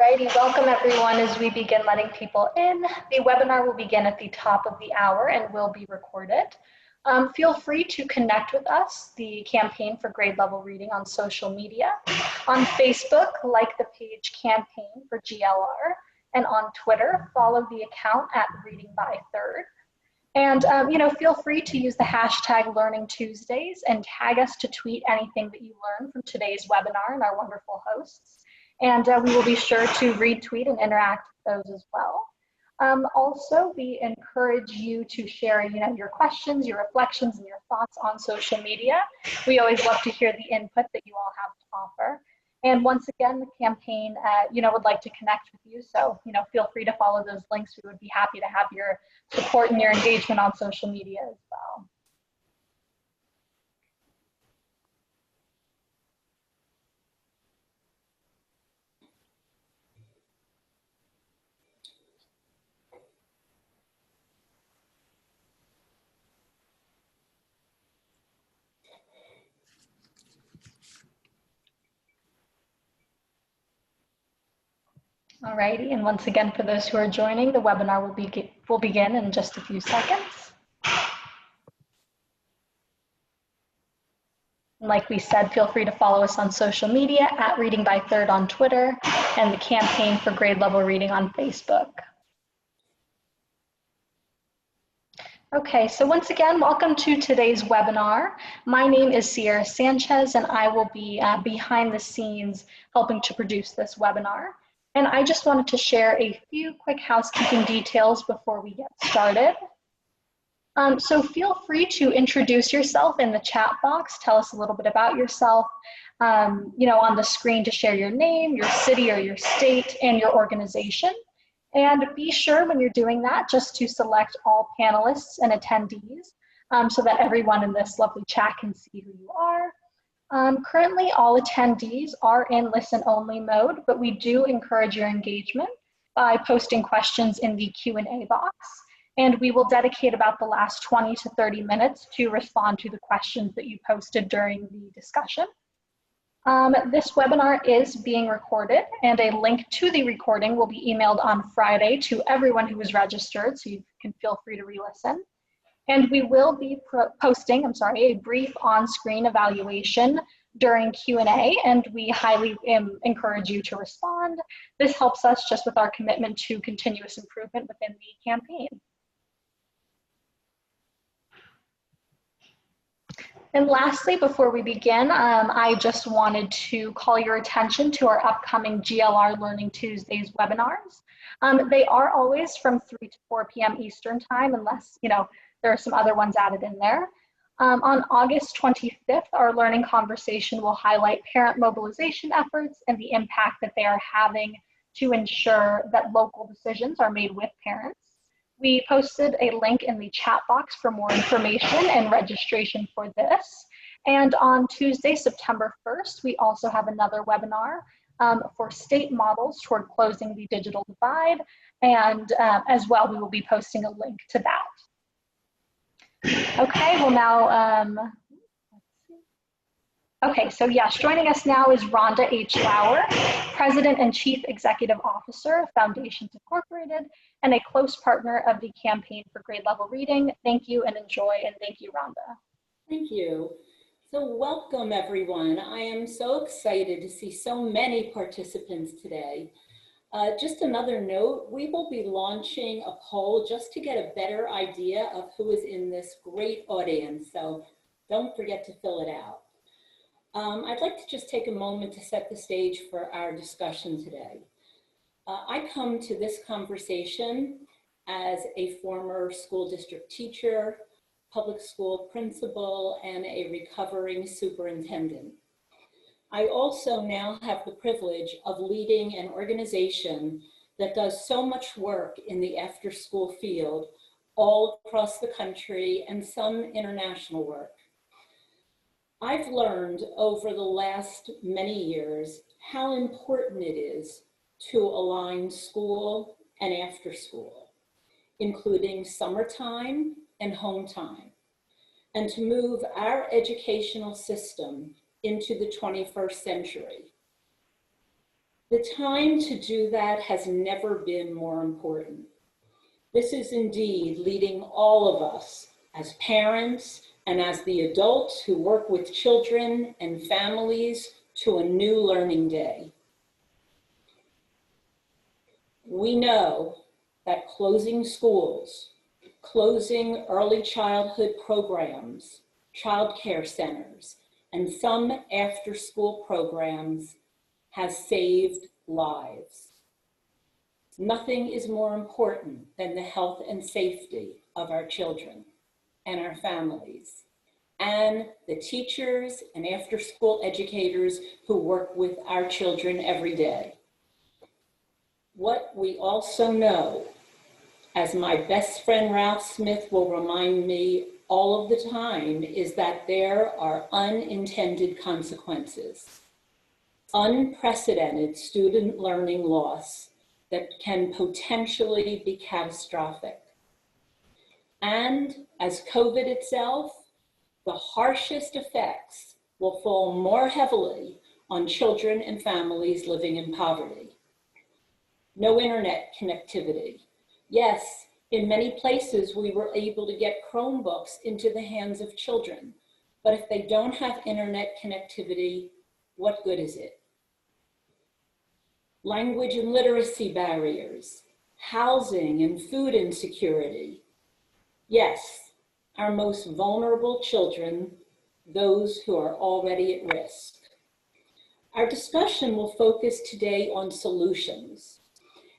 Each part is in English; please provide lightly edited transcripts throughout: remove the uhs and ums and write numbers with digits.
Alrighty, welcome everyone as we begin letting people in. The webinar will begin at the top of the hour and will be recorded. Feel free to connect with us, the Campaign for Grade Level Reading, on social media. On Facebook, like the page Campaign for GLR, and on Twitter, follow the account at Reading by Third. And feel free to use the hashtag Learning Tuesdays and tag us to tweet anything that you learn from today's webinar and our wonderful hosts. And we will be sure to retweet and interact with those as well. Also, we encourage you to share, your questions, your reflections, and your thoughts on social media. We always love to hear the input that you all have to offer. And once again, the campaign, would like to connect with you. So, feel free to follow those links. We would be happy to have your support and your engagement on social media as well. Alrighty, and once again, for those who are joining, the webinar will begin in just a few seconds. And like we said, feel free to follow us on social media at Reading by Third on Twitter and the Campaign for Grade Level Reading on Facebook. Okay, so once again, welcome to today's webinar. My name is Sierra Sanchez, and I will be behind the scenes helping to produce this webinar. And I just wanted to share a few quick housekeeping details before we get started. So feel free to introduce yourself in the chat box. Tell us a little bit about yourself, on the screen to share your name, your city or your state, and your organization. And be sure when you're doing that just to select all panelists and attendees so that everyone in this lovely chat can see who you are. Currently, all attendees are in listen-only mode, but we do encourage your engagement by posting questions in the Q&A box, and we will dedicate about the last 20 to 30 minutes to respond to the questions that you posted during the discussion. This webinar is being recorded, and a link to the recording will be emailed on Friday to everyone who is registered, so you can feel free to re-listen. And we will be posting, a brief on-screen evaluation during Q&A, and we highly encourage you to respond. This helps us just with our commitment to continuous improvement within the campaign. And lastly, before we begin, I just wanted to call your attention to our upcoming GLR Learning Tuesdays webinars. They are always from 3 to 4 p.m. Eastern time, unless, there are some other ones added in there. On August 25th, our learning conversation will highlight parent mobilization efforts and the impact that they are having to ensure that local decisions are made with parents. We posted a link in the chat box for more information and registration for this. And on Tuesday, September 1st, we also have another webinar for state models toward closing the digital divide. And as well, we will be posting a link to that. Okay, well now, okay, so yes, joining us now is Rhonda H. Lauer, President and Chief Executive Officer of Foundations Incorporated, and a close partner of the Campaign for Grade Level Reading. Thank you and enjoy, and thank you, Rhonda. Thank you. So welcome, everyone. I am so excited to see so many participants today. Just another note, we will be launching a poll just to get a better idea of who is in this great audience, so don't forget to fill it out. I'd like to just take a moment to set the stage for our discussion today. I come to this conversation as a former school district teacher, public school principal, and a recovering superintendent. I also now have the privilege of leading an organization that does so much work in the after-school field all across the country and some international work. I've learned over the last many years how important it is to align school and after school, including summertime and home time, and to move our educational system into the 21st century. The time to do that has never been more important. This is indeed leading all of us as parents and as the adults who work with children and families to a new learning day. We know that closing schools, closing early childhood programs, childcare centers, and some after-school programs has saved lives. Nothing is more important than the health and safety of our children and our families, and the teachers and after-school educators who work with our children every day. What we also know, as my best friend Ralph Smith will remind me all of the time, is that there are unintended consequences, unprecedented student learning loss that can potentially be catastrophic. And as COVID itself, the harshest effects will fall more heavily on children and families living in poverty. No internet connectivity. Yes, in many places we were able to get Chromebooks into the hands of children, but if they don't have internet connectivity, what good is it? Language and literacy barriers, housing and food insecurity. Yes, our most vulnerable children, those who are already at risk. Our discussion will focus today on solutions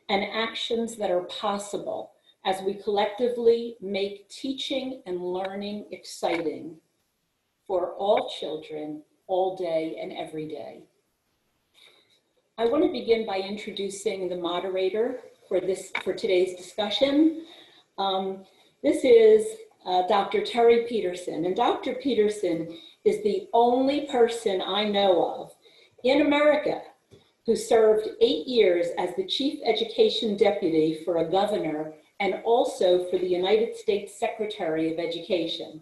and actions that are possible as we collectively make teaching and learning exciting for all children, all day and every day. I want to begin by introducing the moderator for today's discussion. This is Dr. Terry Peterson, and Dr. Peterson is the only person I know of in America who served 8 years as the Chief Education Deputy for a governor and also for the United States Secretary of Education.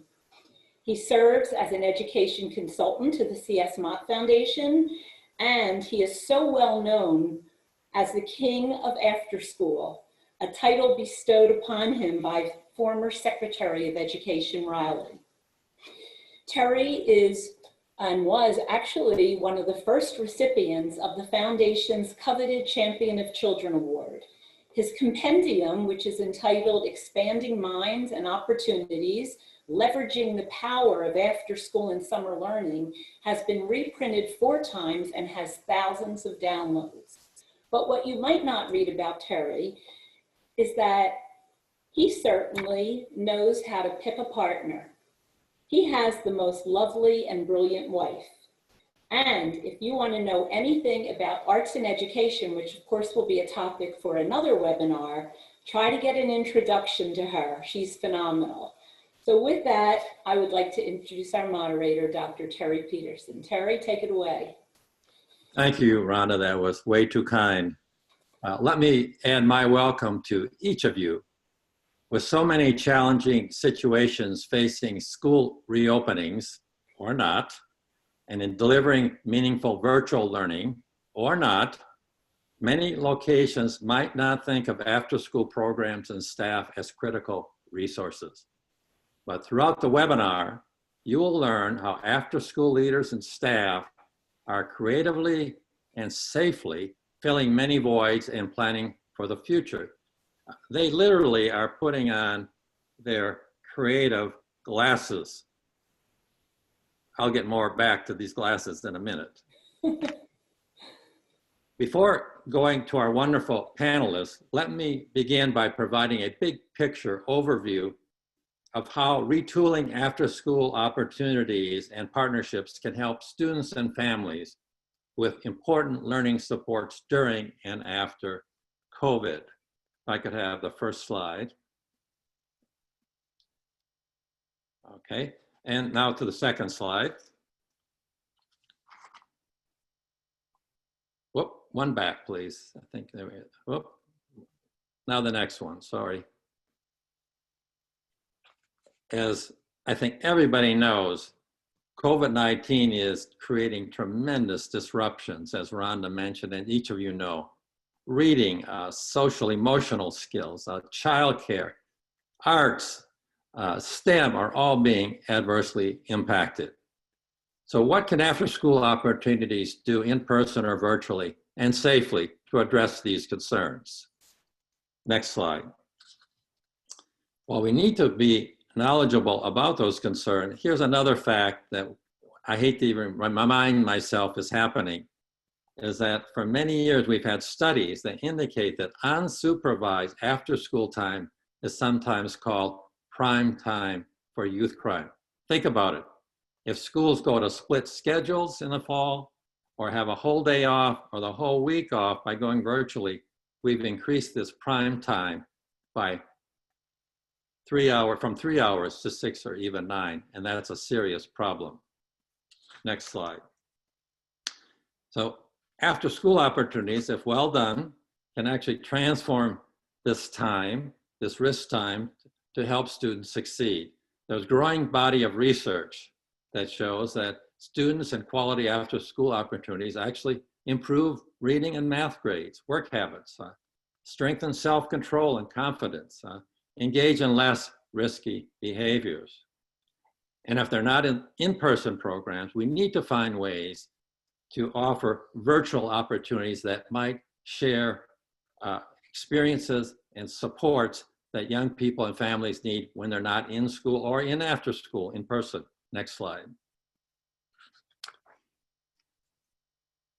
He serves as an education consultant to the C.S. Mott Foundation, and he is so well known as the King of Afterschool, a title bestowed upon him by former Secretary of Education Riley. Terry is and was actually one of the first recipients of the Foundation's coveted Champion of Children Award. His compendium, which is entitled Expanding Minds and Opportunities, Leveraging the Power of After-School and Summer Learning, has been reprinted 4 times and has thousands of downloads. But what you might not read about Terry is that he certainly knows how to pick a partner. He has the most lovely and brilliant wife. And if you want to know anything about arts and education, which of course will be a topic for another webinar, try to get an introduction to her. She's phenomenal. So with that, I would like to introduce our moderator, Dr. Terry Peterson. Terry, take it away. Thank you, Rhonda. That was way too kind. Let me add my welcome to each of you. With so many challenging situations facing school reopenings or not, and in delivering meaningful virtual learning or not, many locations might not think of after-school programs and staff as critical resources. But throughout the webinar, you will learn how after-school leaders and staff are creatively and safely filling many voids and planning for the future. They literally are putting on their creative glasses. I'll get more back to these glasses in a minute. Before going to our wonderful panelists, let me begin by providing a big picture overview of how retooling after-school opportunities and partnerships can help students and families with important learning supports during and after COVID. If I could have the first slide. Okay, and now to the second slide. Whoop, one back, please. I think there we go. Whoop. Now the next one, sorry. As I think everybody knows, COVID-19 is creating tremendous disruptions, as Rhonda mentioned, and each of you know. Reading, social emotional skills, childcare, arts, STEM are all being adversely impacted. So what can after-school opportunities do in person or virtually and safely to address these concerns? Next slide. While we need to be knowledgeable about those concerns, here's another fact that I hate to even remind myself is happening, is that for many years we've had studies that indicate that unsupervised after-school time is sometimes called prime time for youth crime. Think about it. If schools go to split schedules in the fall or have a whole day off or the whole week off by going virtually, we've increased this prime time by from 3 hours to 6 or even 9, and that's a serious problem. Next slide. So after school opportunities, if well done, can actually transform this time, this risk time, to help students succeed. There's a growing body of research that shows that students and quality after school opportunities actually improve reading and math grades, work habits, strengthen self-control and confidence, engage in less risky behaviors. And if they're not in in-person programs, we need to find ways to offer virtual opportunities that might share experiences and supports that young people and families need when they're not in school or in after school in person. Next slide.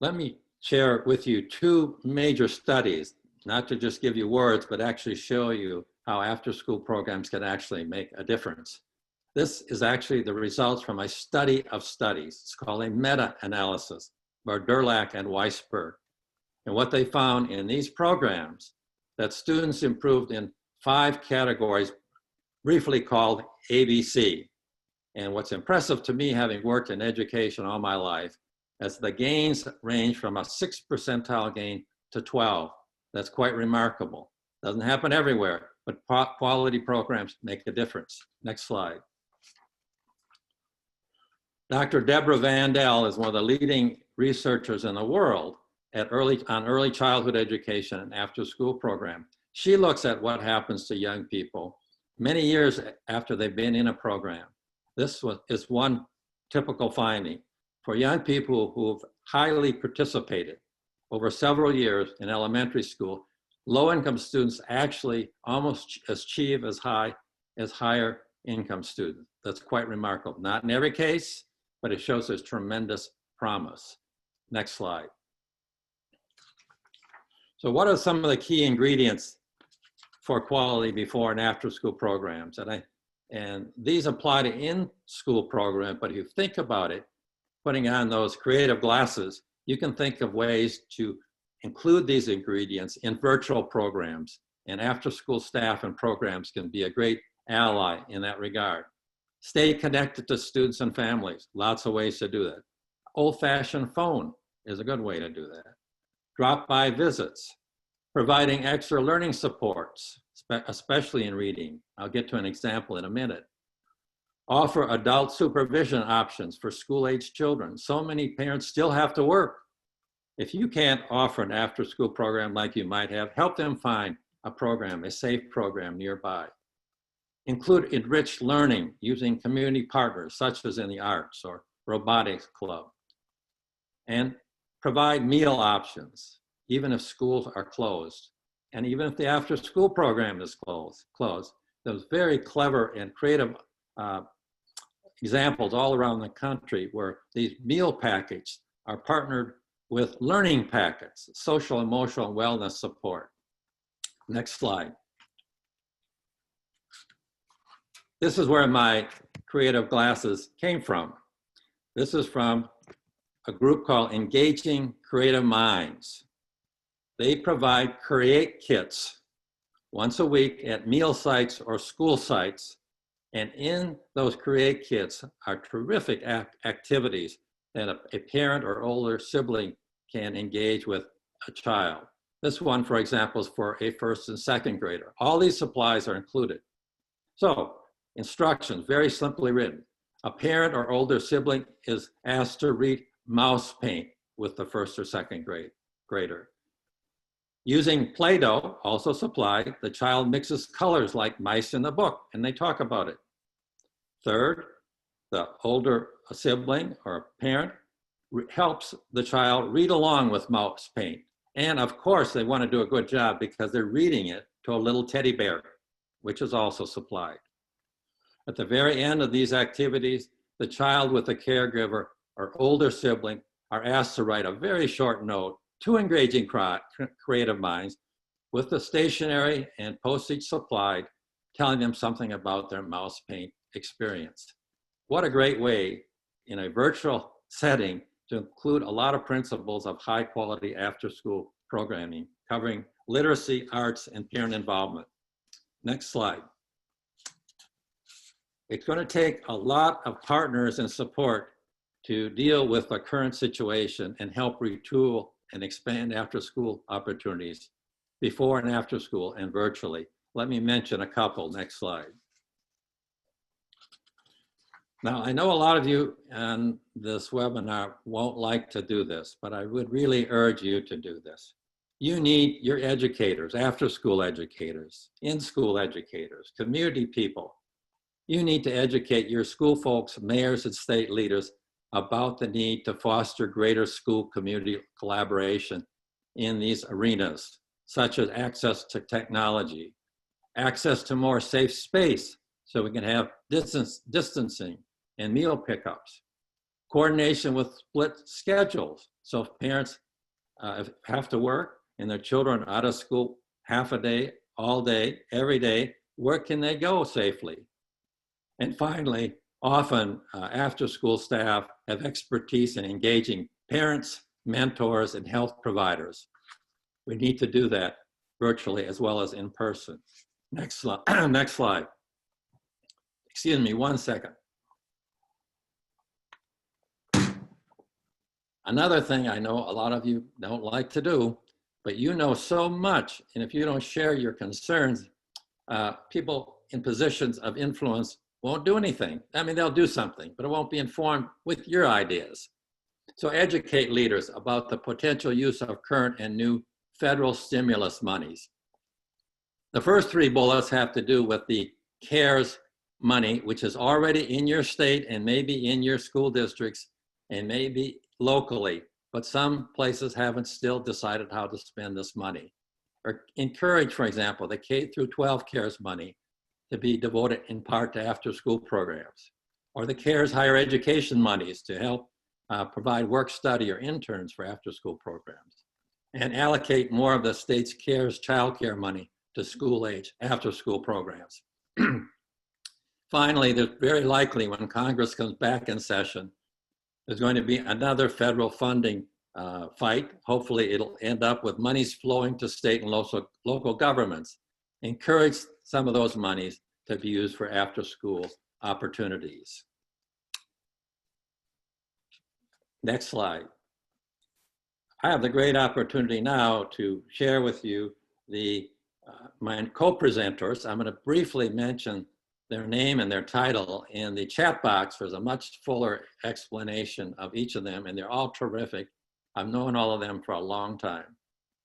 Let me share with you two major studies, not to just give you words, but actually show you how after school programs can actually make a difference. This is actually the results from a study of studies. It's called a meta-analysis by Durlak and Weisberg. And what they found in these programs, that students improved in 5 categories, briefly called ABC. And what's impressive to me, having worked in education all my life, is the gains range from a 6th percentile gain to 12. That's quite remarkable. Doesn't happen everywhere, but quality programs make a difference. Next slide. Dr. Deborah Vandell is one of the leading researchers in the world on early childhood education and after school program. She looks at what happens to young people many years after they've been in a program. This is one typical finding. For young people who've highly participated over several years in elementary school, low-income students actually almost achieve as high as higher income students. That's quite remarkable. Not in every case, but it shows there's tremendous promise. Next slide. So what are some of the key ingredients for quality before and after school programs? And these apply to in-school programs, but if you think about it, putting on those creative glasses, you can think of ways to include these ingredients in virtual programs, and after-school staff and programs can be a great ally in that regard. Stay connected to students and families. Lots of ways to do that. Old-fashioned phone is a good way to do that. Drop-by visits. Providing extra learning supports, especially in reading. I'll get to an example in a minute. Offer adult supervision options for school-age children. So many parents still have to work. If you can't offer an after-school program like you might have, help them find a program, a safe program nearby. Include enriched learning using community partners, such as in the arts or robotics club. And provide meal options, even if schools are closed. And even if the after-school program is closed. There's very clever and creative examples all around the country where these meal packages are partnered with learning packets, social, emotional, and wellness support. Next slide. This is where my creative glasses came from. This is from a group called Engaging Creative Minds. They provide create kits once a week at meal sites or school sites. And in those create kits are terrific activities that a parent or older sibling can engage with a child. This one, for example, is for a 1st and 2nd grader. All these supplies are included. So, instructions, very simply written. A parent or older sibling is asked to read mouse paint with the first or second grader. Using Play-Doh, also supplied, the child mixes colors like mice in the book, and they talk about it. Third, the older sibling or parent helps the child read along with mouse paint. And of course, they want to do a good job because they're reading it to a little teddy bear, which is also supplied. At the very end of these activities, the child with the caregiver or older sibling are asked to write a very short note to engaging creative minds with the stationery and postage supplied, telling them something about their mouse paint experience. What a great way in a virtual setting to include a lot of principles of high quality after school programming, covering literacy, arts, and parent involvement. Next slide. It's going to take a lot of partners and support to deal with the current situation and help retool and expand after school opportunities before and after school and virtually. Let me mention a couple. Next slide. Now, I know a lot of you on this webinar won't like to do this, but I would really urge you to do this. You need your educators, after-school educators, in-school educators, community people. You need to educate your school folks, mayors, and state leaders about the need to foster greater school community collaboration in these arenas, such as access to technology, access to more safe space so we can have distancing and meal pickups, coordination with split schedules. So if parents have to work and their children are out of school half a day, all day, every day, where can they go safely? And finally, often after-school staff have expertise in engaging parents, mentors, and health providers. We need to do that virtually as well as in person. Next slide. Next slide. Excuse me, 1 second. Another thing I know a lot of you don't like to do, but you know so much, and if you don't share your concerns, people in positions of influence won't do anything. I mean, they'll do something, but it won't be informed with your ideas. So educate leaders about the potential use of current and new federal stimulus monies. The first 3 bullets have to do with the CARES money, which is already in your state and maybe in your school districts and maybe locally, but some places haven't still decided how to spend this money. Or encourage, for example, the K through 12 CARES money to be devoted in part to after-school programs, or the CARES higher education monies to help provide work study or interns for after-school programs, and allocate more of the state's CARES childcare money to school-age after-school programs. Finally, there's very likely when Congress comes back in session, there's going to be another federal funding fight. Hopefully it'll end up with monies flowing to state and local governments. Encourage some of those monies to be used for after-school opportunities. Next slide. I have the great opportunity now to share with you my co-presenters. I'm going to briefly mention their name and their title. In the chat box, there's a much fuller explanation of each of them, and they're all terrific. I've known all of them for a long time.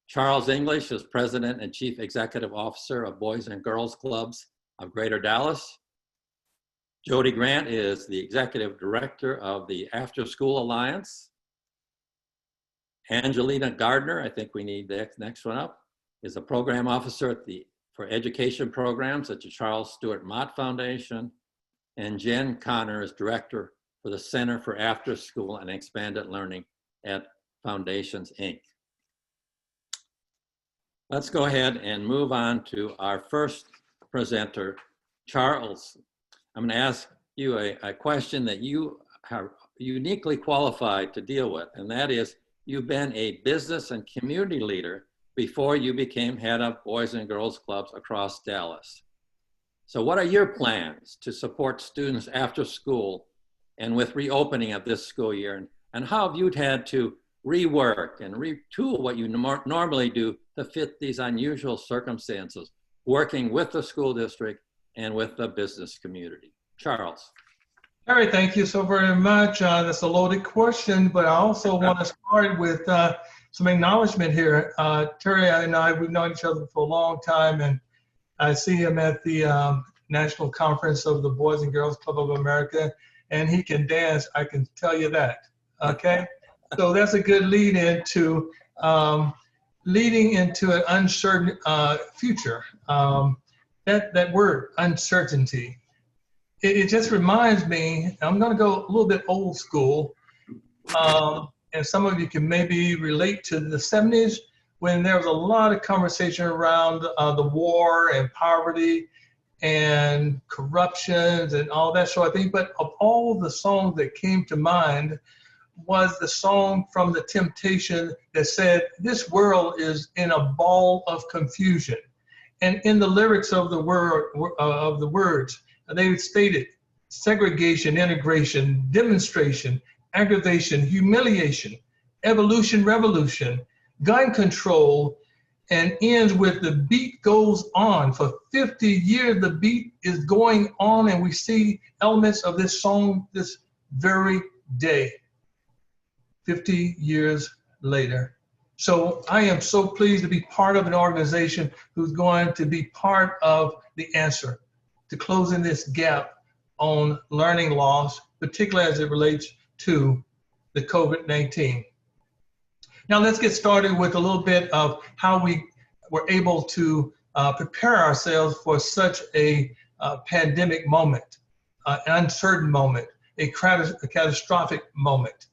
Charles English is President and Chief Executive Officer of Boys and Girls Clubs of Greater Dallas. Jody Grant is the Executive Director of the After School Alliance. Angelina Gardner, I think we need the next one up, is a Program Officer for Education Programs at the Charles Stewart Mott Foundation. And Jen Connor is Director for the Center for After School and Expanded Learning at Foundations, Inc. Let's go ahead and move on to our first presenter, Charles. I'm going to ask you a question that you are uniquely qualified to deal with, and that is, you've been a business and community leader before you became head of Boys and Girls Clubs across Dallas. So what are your plans to support students after school and with reopening of this school year? And how have you had to rework and retool what you normally do to fit these unusual circumstances, working with the school district and with the business community? Charles. All right, thank you so very much. That's a loaded question, but I also want to start with some acknowledgement here. Terry and I, we've known each other for a long time, and I see him at the National Conference of the Boys and Girls Club of America, and he can dance, I can tell you that, okay? So that's a good lead into leading into an uncertain future. That word, uncertainty, it just reminds me, I'm gonna go a little bit old school, and some of you can maybe relate to the 70s when there was a lot of conversation around the war and poverty and corruptions and all that sort of thing. But of all the songs that came to mind was the song from The Temptation that said, "This world is in a ball of confusion." And in the lyrics of the words, they stated segregation, integration, demonstration, aggravation, humiliation, evolution, revolution, gun control, and ends with "the beat goes on." For 50 years, the beat is going on, and we see elements of this song this very day, 50 years later. So I am so pleased to be part of an organization who's going to be part of the answer to closing this gap on learning loss, particularly as it relates to the COVID-19. Now let's get started with a little bit of how we were able to prepare ourselves for such a pandemic moment, an uncertain moment, a catastrophic moment.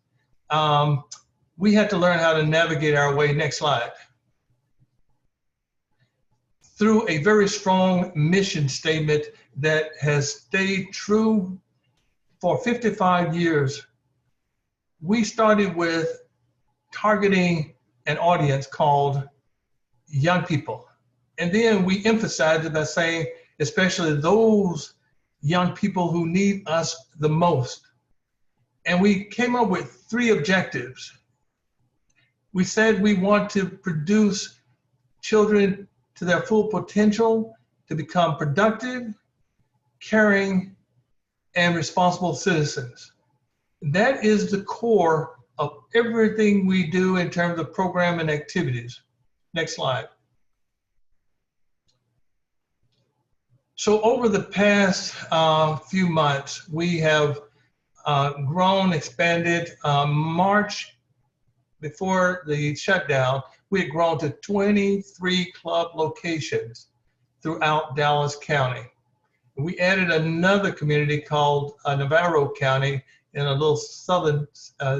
We had to learn how to navigate our way. Next slide. Through a very strong mission statement that has stayed true for 55 years, we started with targeting an audience called young people. And then we emphasized it by saying, especially those young people who need us the most. And we came up with 3 objectives. We said we want to produce children to their full potential to become productive, caring, and responsible citizens. That is the core of everything we do in terms of program and activities. Next slide. So over the past few months, we have grown, expanded. March, before the shutdown, we had grown to 23 club locations throughout Dallas County. We added another community called Navarro County in a little southern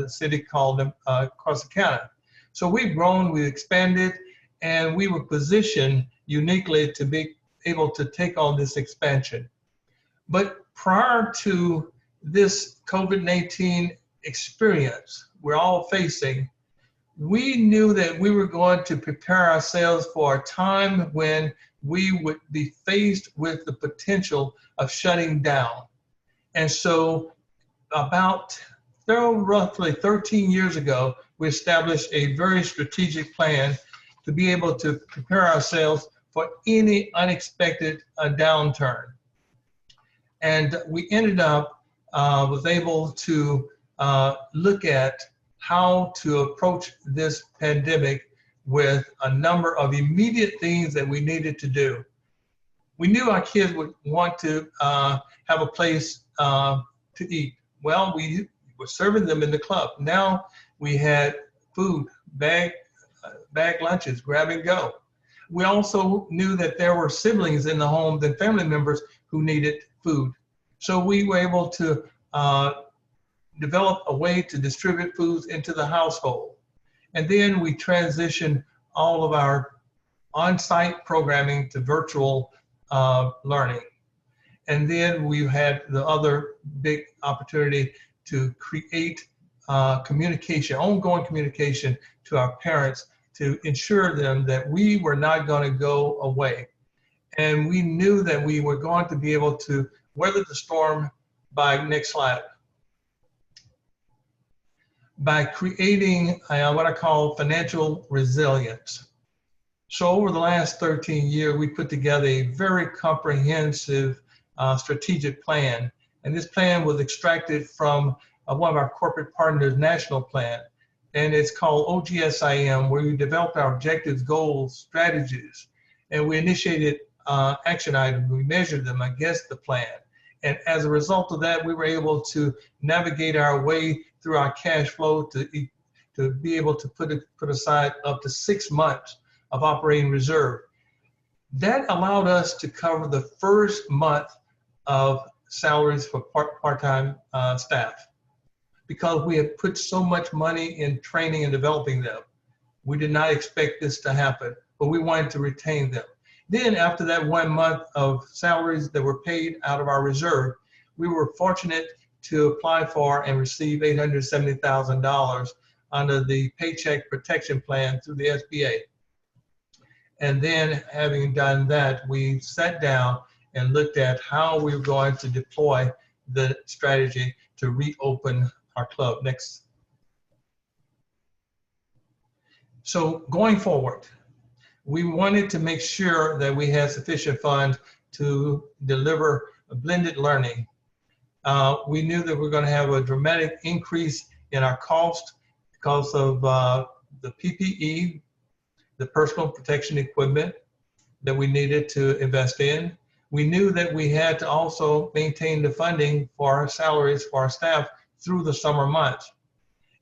city called Corsicana. So we've grown, we've expanded, and we were positioned uniquely to be able to take on this expansion. But prior to this COVID-19 experience we're all facing, we knew that we were going to prepare ourselves for a time when we would be faced with the potential of shutting down. And so about roughly 13 years ago, we established a very strategic plan to be able to prepare ourselves for any unexpected downturn. And we ended up, was able to look at how to approach this pandemic with a number of immediate things that we needed to do. We knew our kids would want to have a place to eat. Well, we were serving them in the club. Now we had food, bag lunches, grab and go. We also knew that there were siblings in the home and family members who needed food. So we were able to develop a way to distribute foods into the household. And then we transitioned all of our on-site programming to virtual learning. And then we had the other big opportunity to create communication, ongoing communication to our parents to ensure them that we were not going to go away. And we knew that we were going to be able to weather the storm by, next slide, by creating what I call financial resilience. So over the last 13 years, we put together a very comprehensive strategic plan And this plan was extracted from one of our corporate partners' national plan. And it's called OGSIM, where we developed our objectives, goals, strategies, and we initiated action items. We measured them against the plan. And as a result of that, we were able to navigate our way through our cash flow to be able to put aside up to 6 months of operating reserve. That allowed us to cover the first month of salaries for part-time staff, because we had put so much money in training and developing them. We did not expect this to happen, but we wanted to retain them. Then after that 1 month of salaries that were paid out of our reserve, we were fortunate to apply for and receive $870,000 under the Paycheck Protection Plan through the SBA. And then having done that, we sat down and looked at how we were going to deploy the strategy to reopen our club. Next. So going forward, we wanted to make sure that we had sufficient funds to deliver a blended learning. We knew that we were going to have a dramatic increase in our cost because of the PPE, the personal protection equipment that we needed to invest in. We knew that we had to also maintain the funding for our salaries for our staff through the summer months.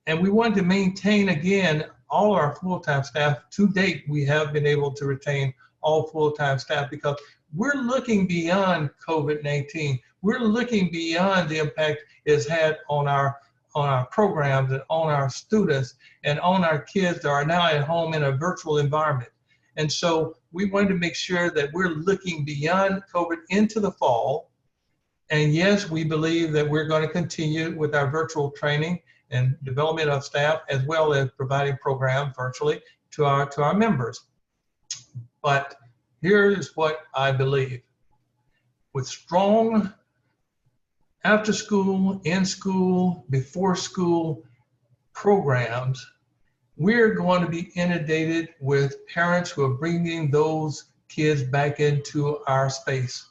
And we wanted to maintain, again, all our full-time staff. To date, we have been able to retain all full-time staff because we're looking beyond COVID-19. We're looking beyond the impact it's had on our programs and on our students and on our kids that are now at home in a virtual environment. And so we wanted to make sure that we're looking beyond COVID into the fall. And yes, we believe that we're going to continue with our virtual training and development of staff, as well as providing programs virtually to our members. But here's what I believe. With strong after school, in school, before school programs, we're going to be inundated with parents who are bringing those kids back into our space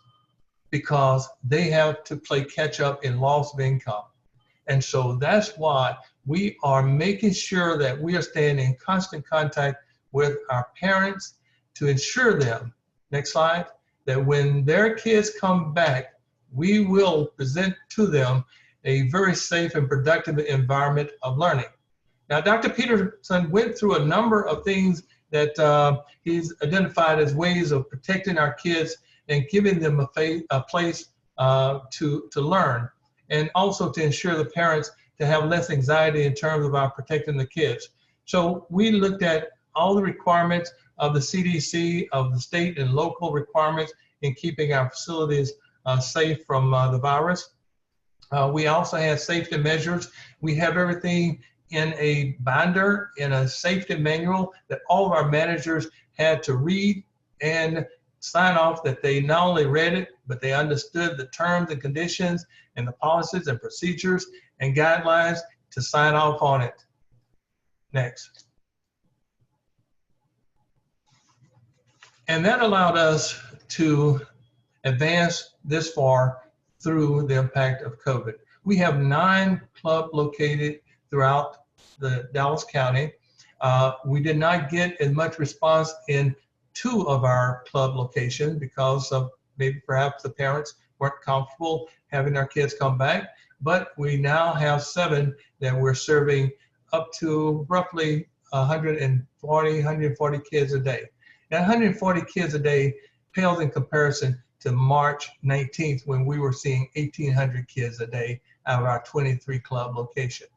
because they have to play catch up in loss of income. And so that's why we are making sure that we are staying in constant contact with our parents to ensure them, next slide, that when their kids come back, we will present to them a very safe and productive environment of learning. Now, Dr. Peterson went through a number of things that he's identified as ways of protecting our kids and giving them a place to learn, and also to ensure the parents to have less anxiety in terms of our protecting the kids. So we looked at all the requirements of the CDC, of the state and local requirements in keeping our facilities safe from the virus. We also had safety measures. We have everything in a binder, in a safety manual that all of our managers had to read and sign off that they not only read it, but they understood the terms and conditions and the policies and procedures and guidelines to sign off on it. Next. And that allowed us to advance this far through the impact of COVID. We have 9 clubs located throughout the Dallas County. We did not get as much response in 2 of our club locations because of maybe perhaps the parents weren't comfortable having their kids come back, but we now have 7 that we're serving up to roughly 140 kids a day. Now 140 kids a day pales in comparison to March 19th when we were seeing 1,800 kids a day out of our 23 club location.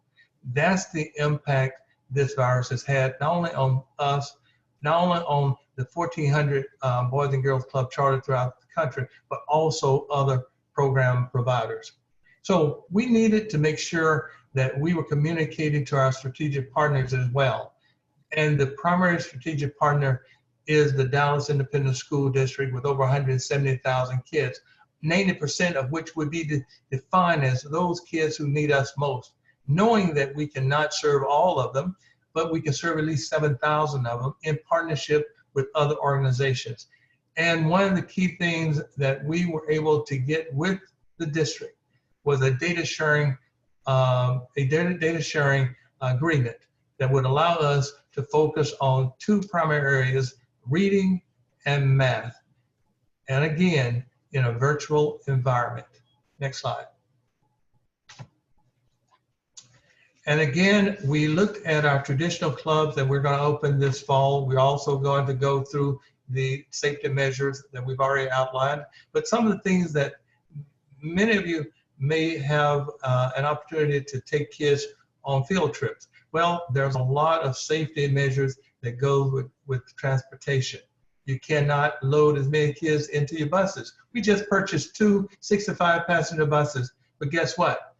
That's the impact this virus has had, not only on us, not only on the 1,400 Boys and Girls Club chartered throughout the country, but also other program providers. So we needed to make sure that we were communicating to our strategic partners as well. And the primary strategic partner is the Dallas Independent School District with over 170,000 kids, 90% of which would be defined as those kids who need us most, knowing that we cannot serve all of them, but we can serve at least 7,000 of them in partnership with other organizations. And one of the key things that we were able to get with the district was a data sharing agreement that would allow us to focus on two primary areas, reading and math. And again, in a virtual environment. Next slide. And again, we looked at our traditional clubs that we're going to open this fall. We're also going to go through the safety measures that we've already outlined. But some of the things that many of you may have an opportunity to take kids on field trips. Well, there's a lot of safety measures that go with transportation. You cannot load as many kids into your buses. We just purchased 2 65-passenger buses, but guess what?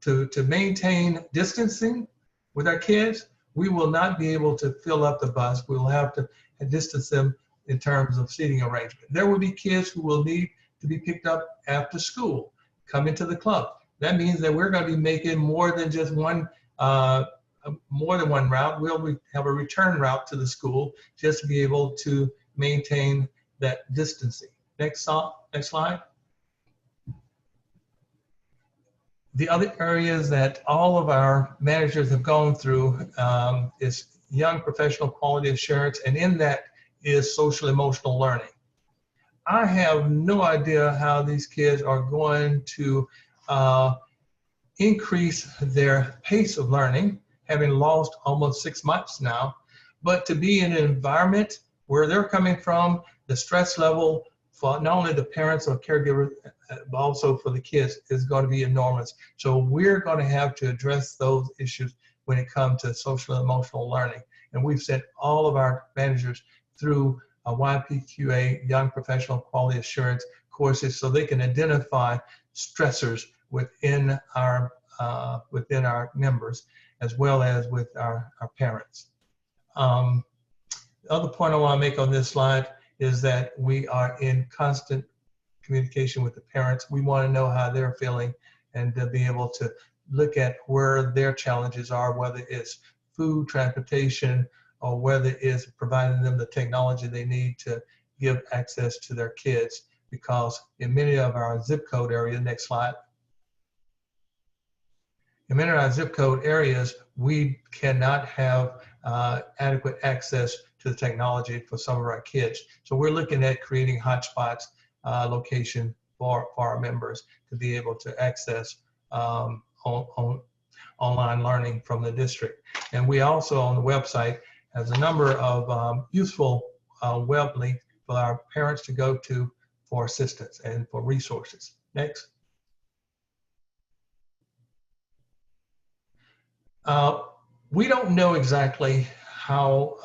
To maintain distancing with our kids, we will not be able to fill up the bus. We will have to distance them in terms of seating arrangement. There will be kids who will need to be picked up after school, come into the club. That means that we're going to be making more than just one route. We'll have a return route to the school just to be able to maintain that distancing. Next slide. The other areas that all of our managers have gone through is young professional quality assurance, and in that is social emotional learning. I have no idea how these kids are going to increase their pace of learning, having lost almost 6 months now, but to be in an environment where they're coming from, the stress level for not only the parents or caregivers, but also for the kids is going to be enormous. So we're going to have to address those issues when it comes to social and emotional learning. And we've sent all of our managers through a YPQA, Young Professional Quality Assurance courses, so they can identify stressors within our members, as well as with our parents. The other point I want to make on this slide is that we are in constant communication with the parents. We want to know how they're feeling and to be able to look at where their challenges are, whether it's food, transportation, or whether it's providing them the technology they need to give access to their kids. Because in many of our zip code areas, next slide, in many of our zip code areas, we cannot have adequate access to the technology for some of our kids. So we're looking at creating hotspots location for our members to be able to access online learning from the district. And we also on the website has a number of useful web links for our parents to go to for assistance and for resources. Next. We don't know exactly how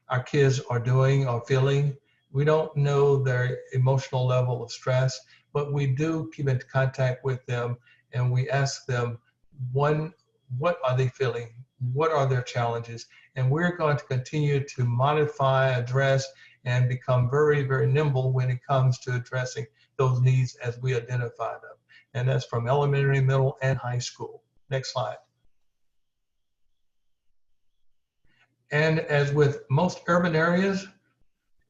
our kids are doing or feeling. We don't know their emotional level of stress, but we do keep in contact with them and we ask them, one, what are they feeling? What are their challenges? And we're going to continue to modify, address, and become very, very nimble when it comes to addressing those needs as we identify them. And that's from elementary, middle, and high school. Next slide. And as with most urban areas,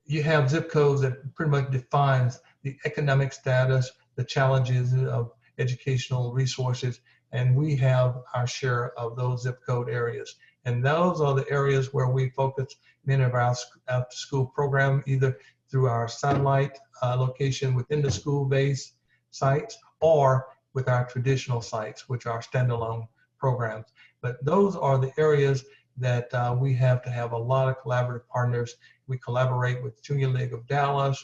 you have zip codes that pretty much defines the economic status, the challenges of educational resources, and we have our share of those zip code areas. And those are the areas where we focus many of our after school program, either through our satellite location within the school-based sites or with our traditional sites, which are standalone programs. But those are the areas that we have to have a lot of collaborative partners. We collaborate with Junior League of Dallas.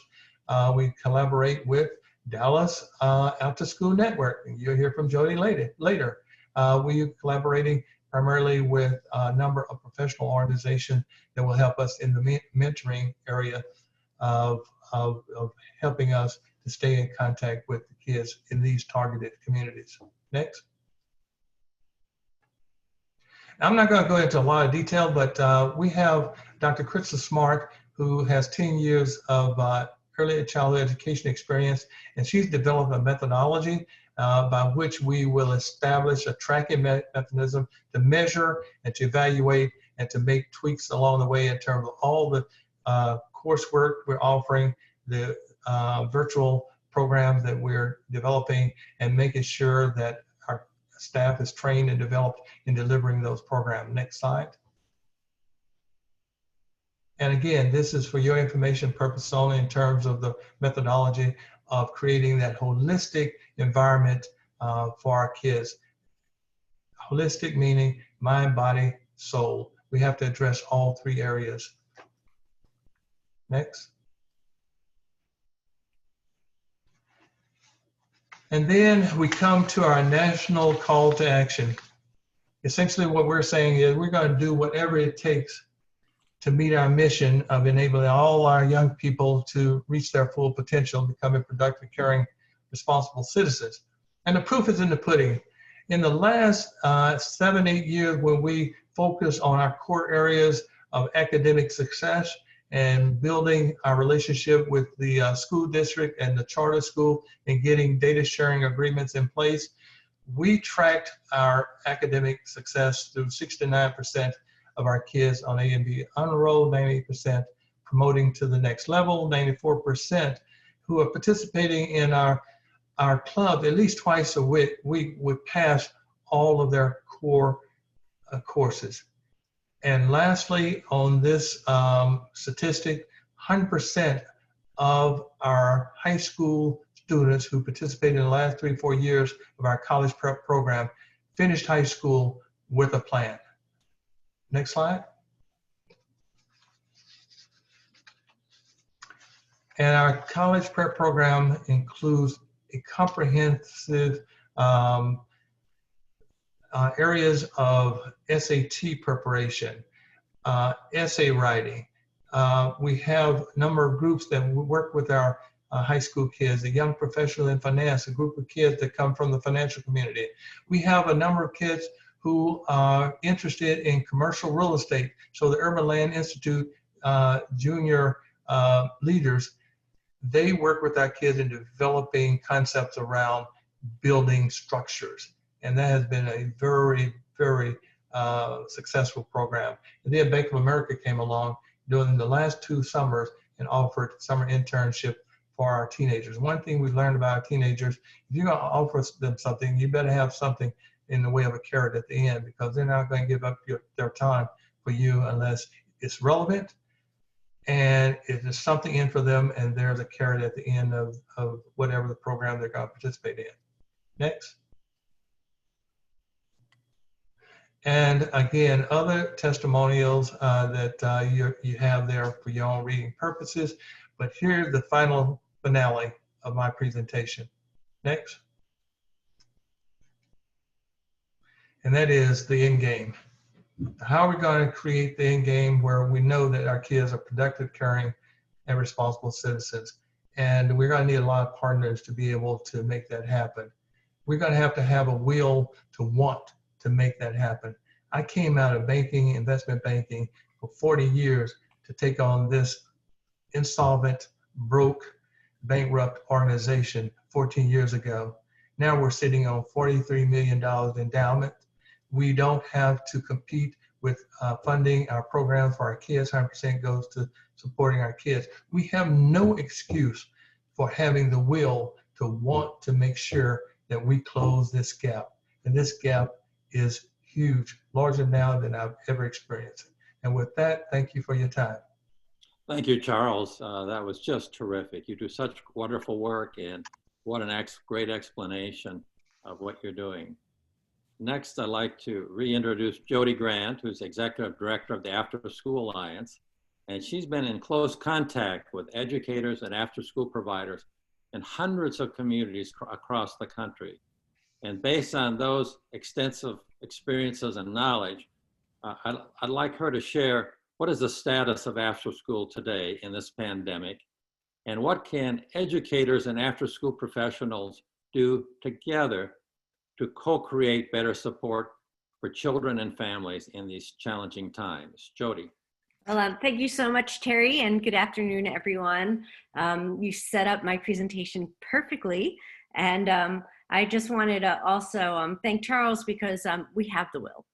We collaborate with Dallas After School Network. You'll hear from Jody later. We are collaborating primarily with a number of professional organizations that will help us in the mentoring area of helping us to stay in contact with the kids in these targeted communities. Next. I'm not going to go into a lot of detail, but we have Dr. Krista Smart, who has 10 years of early childhood education experience, and she's developed a methodology by which we will establish a tracking mechanism to measure and to evaluate and to make tweaks along the way in terms of all the coursework we're offering, the virtual programs that we're developing and making sure that our staff is trained and developed in delivering those programs. Next slide. And again, this is for your information purpose only in terms of the methodology of creating that holistic environment for our kids. Holistic meaning mind, body, soul. We have to address all three areas. Next. And then we come to our national call to action. Essentially what we're saying is we're going to do whatever it takes to meet our mission of enabling all our young people to reach their full potential, becoming productive, caring, responsible citizens. And the proof is in the pudding. In the last 7-8 years, when we focus on our core areas of academic success and building our relationship with the school district and the charter school and getting data sharing agreements in place, we tracked our academic success through 69% of our kids on A and B honor roll, 98% promoting to the next level, 94% who are participating in our club at least twice a week would pass all of their core courses. And lastly, on this statistic, 100% of our high school students who participated in the last 3-4 years of our college prep program finished high school with a plan. Next slide. And our college prep program includes a comprehensive areas of SAT preparation, essay writing. We have a number of groups that work with our high school kids, the young professional in finance, a group of kids that come from the financial community. We have a number of kids who are interested in commercial real estate. So the Urban Land Institute junior leaders, they work with our kids in developing concepts around building structures. And that has been a very, very successful program. And then Bank of America came along during the last 2 summers and offered summer internship for our teenagers. One thing we learned about our teenagers, if you're gonna offer them something, you better have something in the way of a carrot at the end, because they're not gonna give up their time for you unless it's relevant and it is something in for them and there's a carrot at the end of whatever the program they're gonna participate in. Next. And again, other testimonials that you have there for your own reading purposes. But here's the final finale of my presentation. Next. And that is the end game. How are we going to create the end game where we know that our kids are productive, caring, and responsible citizens? And we're going to need a lot of partners to be able to make that happen. We're going to have a will to want to make that happen. I came out of banking, investment banking for 40 years to take on this insolvent, broke, bankrupt organization 14 years ago. Now we're sitting on $43 million endowment. We don't have to compete with funding our program for our kids. 100% goes to supporting our kids. We have no excuse for having the will to want to make sure that we close this gap. And this gap is huge, larger now than I've ever experienced. And with that, thank you for your time. Thank you, Charles. That was just terrific. You do such wonderful work, and what an great explanation of what you're doing. Next, I'd like to reintroduce Jody Grant, who's Executive Director of the Afterschool Alliance. And she's been in close contact with educators and after-school providers in hundreds of communities across the country. And based on those extensive experiences and knowledge, I'd like her to share what is the status of after-school today in this pandemic, and what can educators and after-school professionals do together to co-create better support for children and families in these challenging times. Jody. Well, thank you so much, Terry, and good afternoon, everyone. You set up my presentation perfectly, and I just wanted to also thank Charles, because we have the will.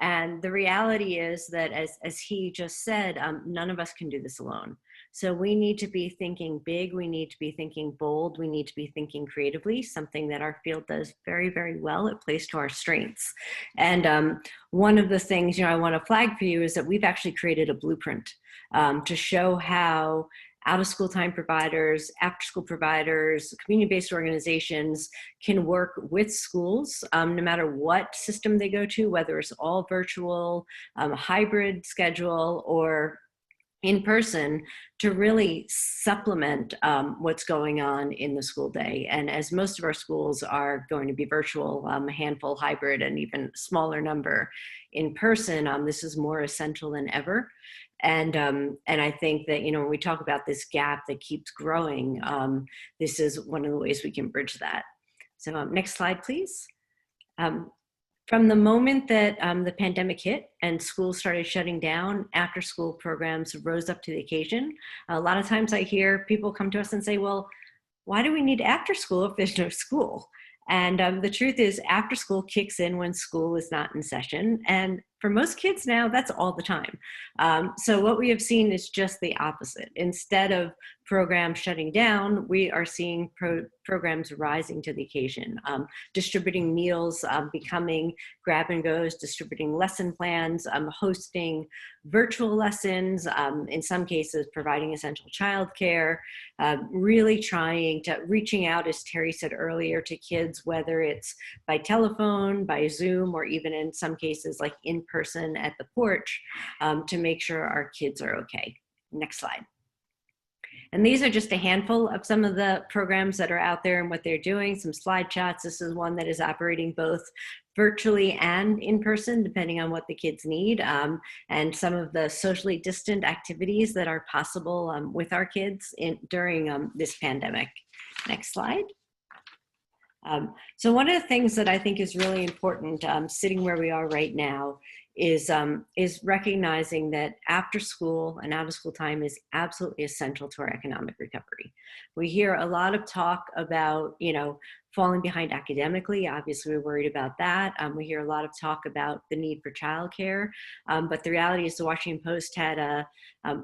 And the reality is that, as he just said, none of us can do this alone. So we need to be thinking big, we need to be thinking bold, we need to be thinking creatively, something that our field does very, very well. It plays to our strengths. And one of the things, I want to flag for you is that we've actually created a blueprint to show how out-of-school time providers, after-school providers, community-based organizations can work with schools, no matter what system they go to, whether it's all virtual, hybrid schedule, or in person, to really supplement what's going on in the school day. And as most of our schools are going to be virtual, a handful hybrid, and even smaller number in person, this is more essential than ever. And I think that, when we talk about this gap that keeps growing, this is one of the ways we can bridge that. So next slide, please. From the moment that the pandemic hit and schools started shutting down, after school programs rose up to the occasion. A lot of times I hear people come to us and say, well, why do we need after school if there's no school? And the truth is, after school kicks in when school is not in session. And for most kids now, that's all the time. So what we have seen is just the opposite. Instead of programs shutting down, we are seeing programs rising to the occasion, distributing meals, becoming grab and goes, distributing lesson plans, hosting virtual lessons, in some cases providing essential childcare, really reaching out, as Terry said earlier, to kids, whether it's by telephone, by Zoom, or even in some cases like in person at the porch, to make sure our kids are okay. Next slide. And these are just a handful of some of the programs that are out there and what they're doing, some slide chats. This is one that is operating both virtually and in person, depending on what the kids need, and some of the socially distant activities that are possible with our kids during this pandemic. Next slide. So one of the things that I think is really important, sitting where we are right now, is recognizing that after school and out of school time is absolutely essential to our economic recovery. We hear a lot of talk about, falling behind academically. Obviously, we're worried about that. We hear a lot of talk about the need for childcare, but the reality is the Washington Post had a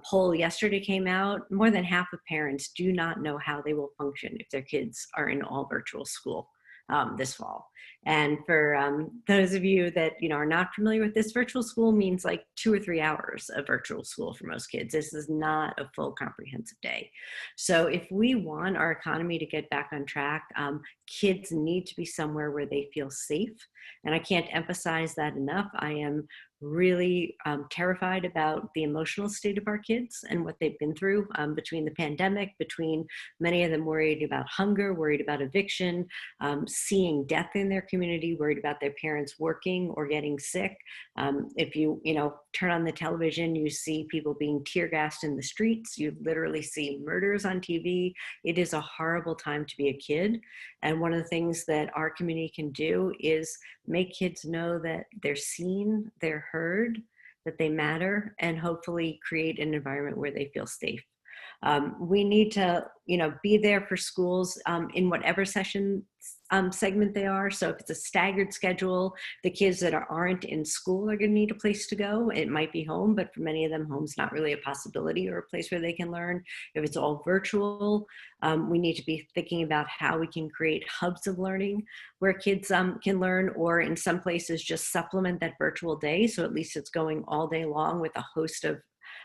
poll yesterday came out. More than half of parents do not know how they will function if their kids are in all virtual school this fall. And for those of you that are not familiar with this, virtual school means like 2 or 3 hours of virtual school for most kids. This is not a full comprehensive day. So if we want our economy to get back on track, kids need to be somewhere where they feel safe. And I can't emphasize that enough. I am really terrified about the emotional state of our kids and what they've been through between the pandemic, between many of them worried about hunger, worried about eviction, seeing death in their community, worried about their parents working or getting sick. If you turn on the television, you see people being tear gassed in the streets. You literally see murders on TV. It is a horrible time to be a kid. And one of the things that our community can do is make kids know that they're seen, they're heard, that they matter, and hopefully create an environment where they feel safe. We need to, be there for schools in whatever segment they are. So if it's a staggered schedule, the kids that aren't in school are going to need a place to go. It might be home, but for many of them, home's not really a possibility or a place where they can learn. If it's all virtual, we need to be thinking about how we can create hubs of learning where kids can learn, or in some places just supplement that virtual day. So at least it's going all day long with a host of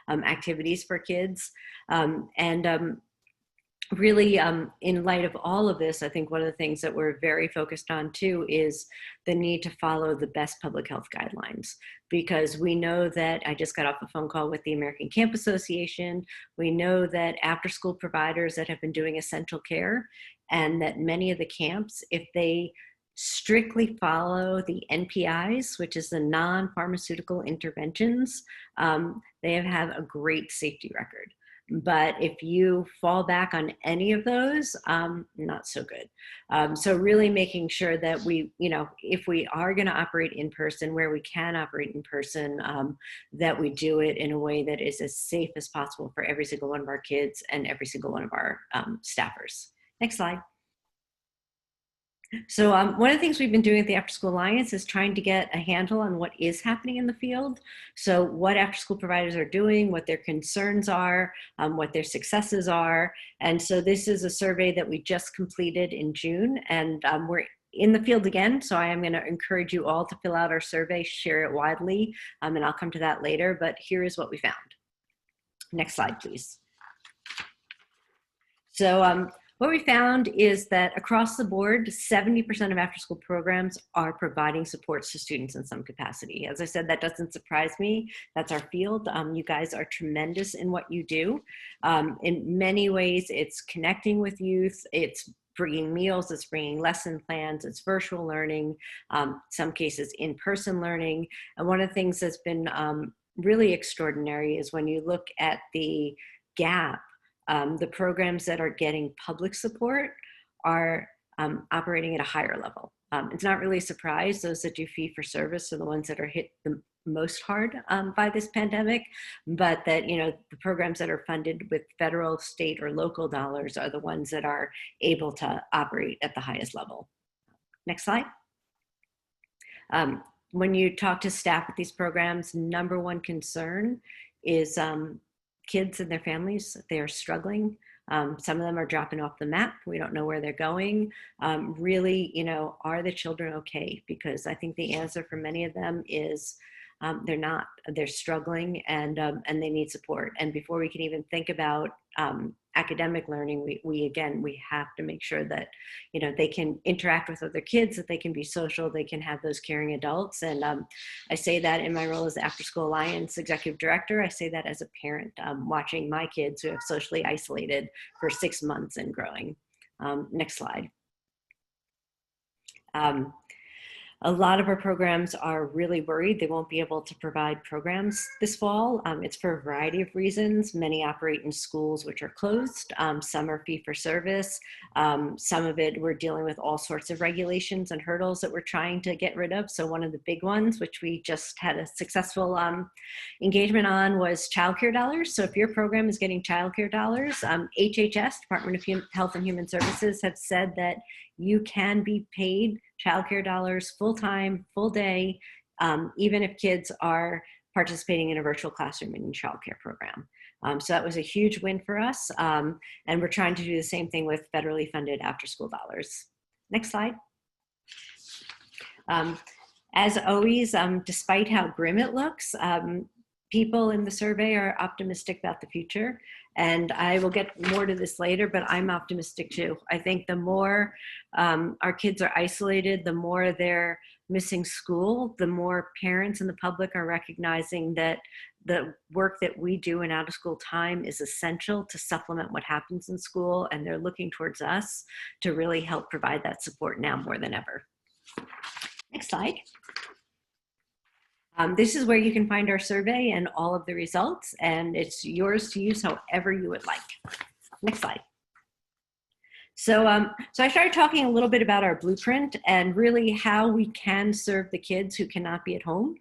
activities for kids. Really, in light of all of this, I think one of the things that we're very focused on too is the need to follow the best public health guidelines, because we know that I just got off a phone call with the American Camp Association. We know that after school providers that have been doing essential care, and that many of the camps, if they strictly follow the NPIs, which is the non-pharmaceutical interventions, they have a great safety record. But if you fall back on any of those, not so good. So really making sure that we, if we are going to operate in person, where we can operate in person, that we do it in a way that is as safe as possible for every single one of our kids and every single one of our staffers. Next slide. So one of the things we've been doing at the After School Alliance is trying to get a handle on what is happening in the field. So what after school providers are doing, what their concerns are, what their successes are. And so this is a survey that we just completed in June, and we're in the field again. So I am going to encourage you all to fill out our survey, share it widely, and I'll come to that later. But here is what we found. Next slide, please. So what we found is that across the board, 70% of after-school programs are providing supports to students in some capacity. As I said, that doesn't surprise me. That's our field. You guys are tremendous in what you do. In many ways, it's connecting with youth. It's bringing meals, it's bringing lesson plans, it's virtual learning, some cases in-person learning. And one of the things that's been really extraordinary is when you look at the gap, the programs that are getting public support are operating at a higher level. It's not really a surprise. Those that do fee for service are the ones that are hit the most hard by this pandemic, but that, you know, the programs that are funded with federal, state, or local dollars are the ones that are able to operate at the highest level. Next slide. When you talk to staff at these programs, number one concern is kids and their families. They are struggling. Some of them are dropping off the map. We don't know where they're going. Really, you know, are the children okay? Because I think the answer for many of them is they're not. They're struggling, and they need support. And before we can even think about academic learning, we have to make sure that, you know, they can interact with other kids, that they can be social, they can have those caring adults. And I say that in my role as After School Alliance Executive Director. I say that as a parent, watching my kids who have socially isolated for 6 months and growing. Next slide. A lot of our programs are really worried they won't be able to provide programs this fall. It's for a variety of reasons. Many operate in schools which are closed. Some are fee for service. Some of it, we're dealing with all sorts of regulations and hurdles that we're trying to get rid of. So one of the big ones, which we just had a successful engagement on, was childcare dollars. So if your program is getting childcare dollars, HHS, Department of Health and Human Services, have said that you can be paid childcare dollars full-time, full day, even if kids are participating in a virtual classroom in a childcare program. So that was a huge win for us. And we're trying to do the same thing with federally funded after-school dollars. Next slide. As always, despite how grim it looks, people in the survey are optimistic about the future. And I will get more to this later, but I'm optimistic too. I think the more our kids are isolated, the more they're missing school, the more parents and the public are recognizing that the work that we do in out of school time is essential to supplement what happens in school. And they're looking towards us to really help provide that support now more than ever. Next slide. This is where you can find our survey and all of the results, and it's yours to use however you would like. Next slide. So I started talking a little bit about our blueprint and really how we can serve the kids who cannot be at home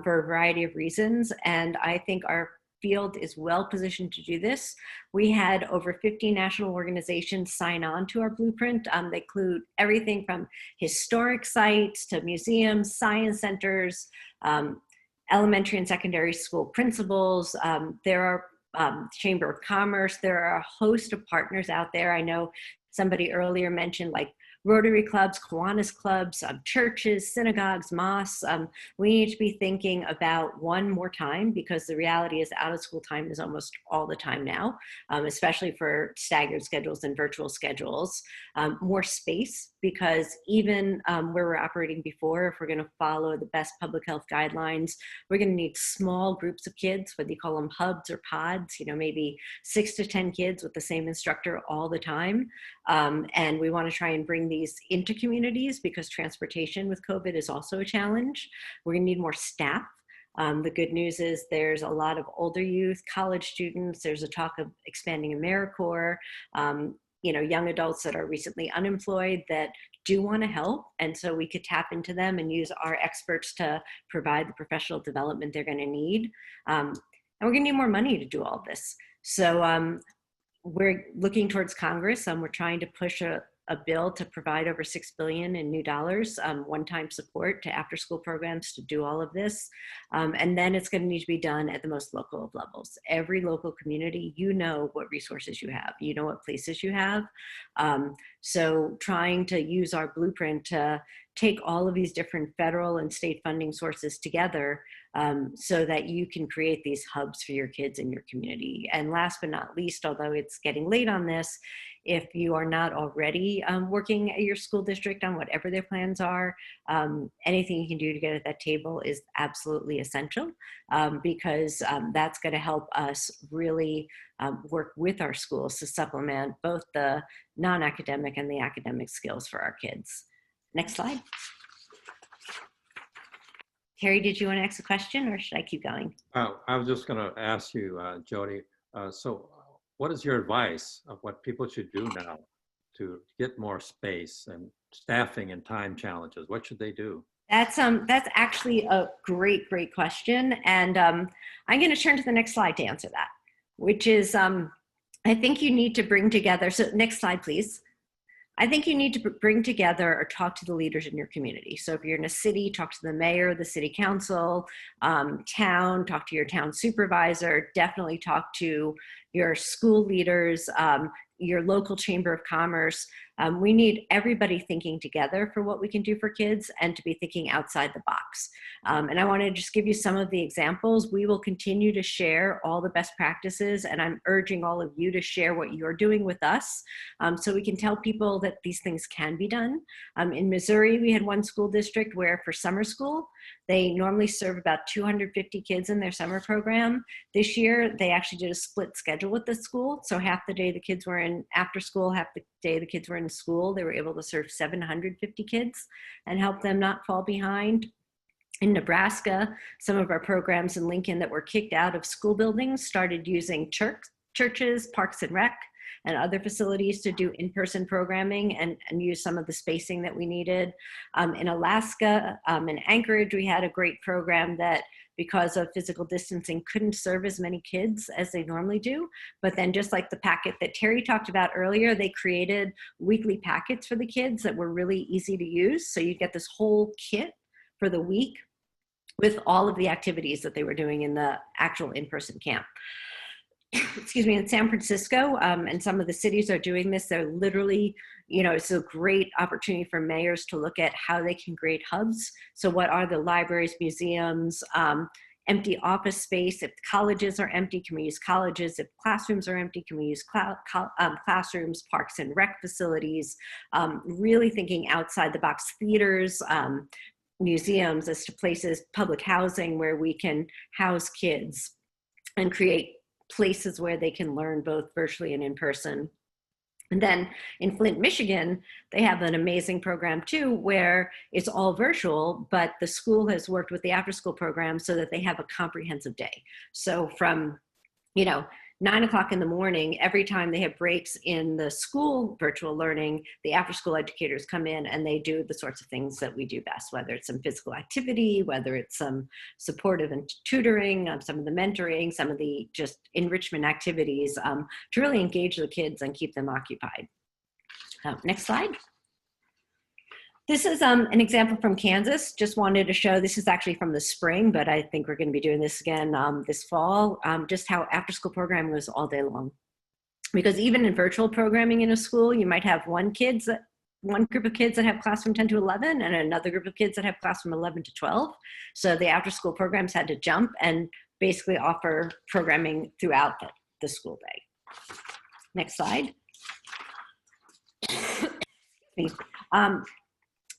for a variety of reasons. And I think our field is well positioned to do this. We had over 50 national organizations sign on to our blueprint. They include everything from historic sites to museums, science centers, elementary and secondary school principals. There are Chamber of Commerce. There are a host of partners out there. I know somebody earlier mentioned like Rotary clubs, Kiwanis clubs, churches, synagogues, mosques. We need to be thinking about one more time, because the reality is out of school time is almost all the time now, especially for staggered schedules and virtual schedules. More space, because even where we're operating before, if we're going to follow the best public health guidelines, we're going to need small groups of kids, whether you call them hubs or pods, you know, maybe 6 to 10 kids with the same instructor all the time. And we want to try and bring these into communities, because transportation with COVID is also a challenge. We're going to need more staff. The good news is there's a lot of older youth, college students. There's a talk of expanding AmeriCorps, you know, young adults that are recently unemployed that do want to help. And so we could tap into them and use our experts to provide the professional development they're going to need. And we're going to need more money to do all this. So we're looking towards Congress. We're trying to push a a bill to provide over $6 billion in new dollars, one-time support to after-school programs to do all of this. And then it's going to need to be done at the most local of levels. Every local community, you know what resources you have, you know what places you have. So trying to use our blueprint to take all of these different federal and state funding sources together so that you can create these hubs for your kids in your community. And last but not least, although it's getting late on this, if you are not already working at your school district on whatever their plans are, anything you can do to get at that table is absolutely essential because that's going to help us really work with our schools to supplement both the non-academic and the academic skills for our kids. Next slide. Terry, did you want to ask a question or should I keep going? I was just going to ask you, Jody, so what is your advice of what people should do now to get more space and staffing and time challenges? What should they do? That's actually a great question. And I'm going to turn to the next slide to answer that, which is I think you need to bring together, so next slide, please. I think you need to bring together or talk to the leaders in your community. So if you're in a city, talk to the mayor, the city council, town, talk to your town supervisor, definitely talk to your school leaders, your local chamber of commerce. We need everybody thinking together for what we can do for kids and to be thinking outside the box. And I want to just give you some of the examples. We will continue to share all the best practices, and I'm urging all of you to share what you're doing with us so we can tell people that these things can be done. In Missouri, we had one school district where for summer school, they normally serve about 250 kids in their summer program. This year, they actually did a split schedule with the school. So half the day the kids were in after school, half the day the kids were in school. They were able to serve 750 kids and help them not fall behind. In Nebraska, some of our programs in Lincoln that were kicked out of school buildings started using churches, parks and rec, and other facilities to do in-person programming and use some of the spacing that we needed. In Alaska, in Anchorage, we had a great program that because of physical distancing couldn't serve as many kids as they normally do. But then just like the packet that Terry talked about earlier, they created weekly packets for the kids that were really easy to use. So you get this whole kit for the week with all of the activities that they were doing in the actual in-person camp. Excuse me, in San Francisco, and some of the cities are doing this. They're literally, it's a great opportunity for mayors to look at how they can create hubs. So what are the libraries, museums, empty office space? If colleges are empty, can we use colleges? If classrooms are empty, can we use classrooms, parks and rec facilities? Really thinking outside the box, theaters, museums as to places, public housing where we can house kids and create places where they can learn both virtually and in person. And then in Flint, Michigan, they have an amazing program too, where it's all virtual, but the school has worked with the after school program so that they have a comprehensive day. So from, 9 o'clock in the morning, every time they have breaks in the school virtual learning, the after school educators come in and they do the sorts of things that we do best, whether it's some physical activity, whether it's some supportive and tutoring, some of the mentoring, some of the just enrichment activities to really engage the kids and keep them occupied. Next slide. This is an example from Kansas. Just wanted to show, this is actually from the spring, but I think we're going to be doing this again this fall, just how after school programming was all day long. Because even in virtual programming in a school, you might have one group of kids that have class from 10 to 11 and another group of kids that have class from 11 to 12. So the after school programs had to jump and basically offer programming throughout the school day. Next slide.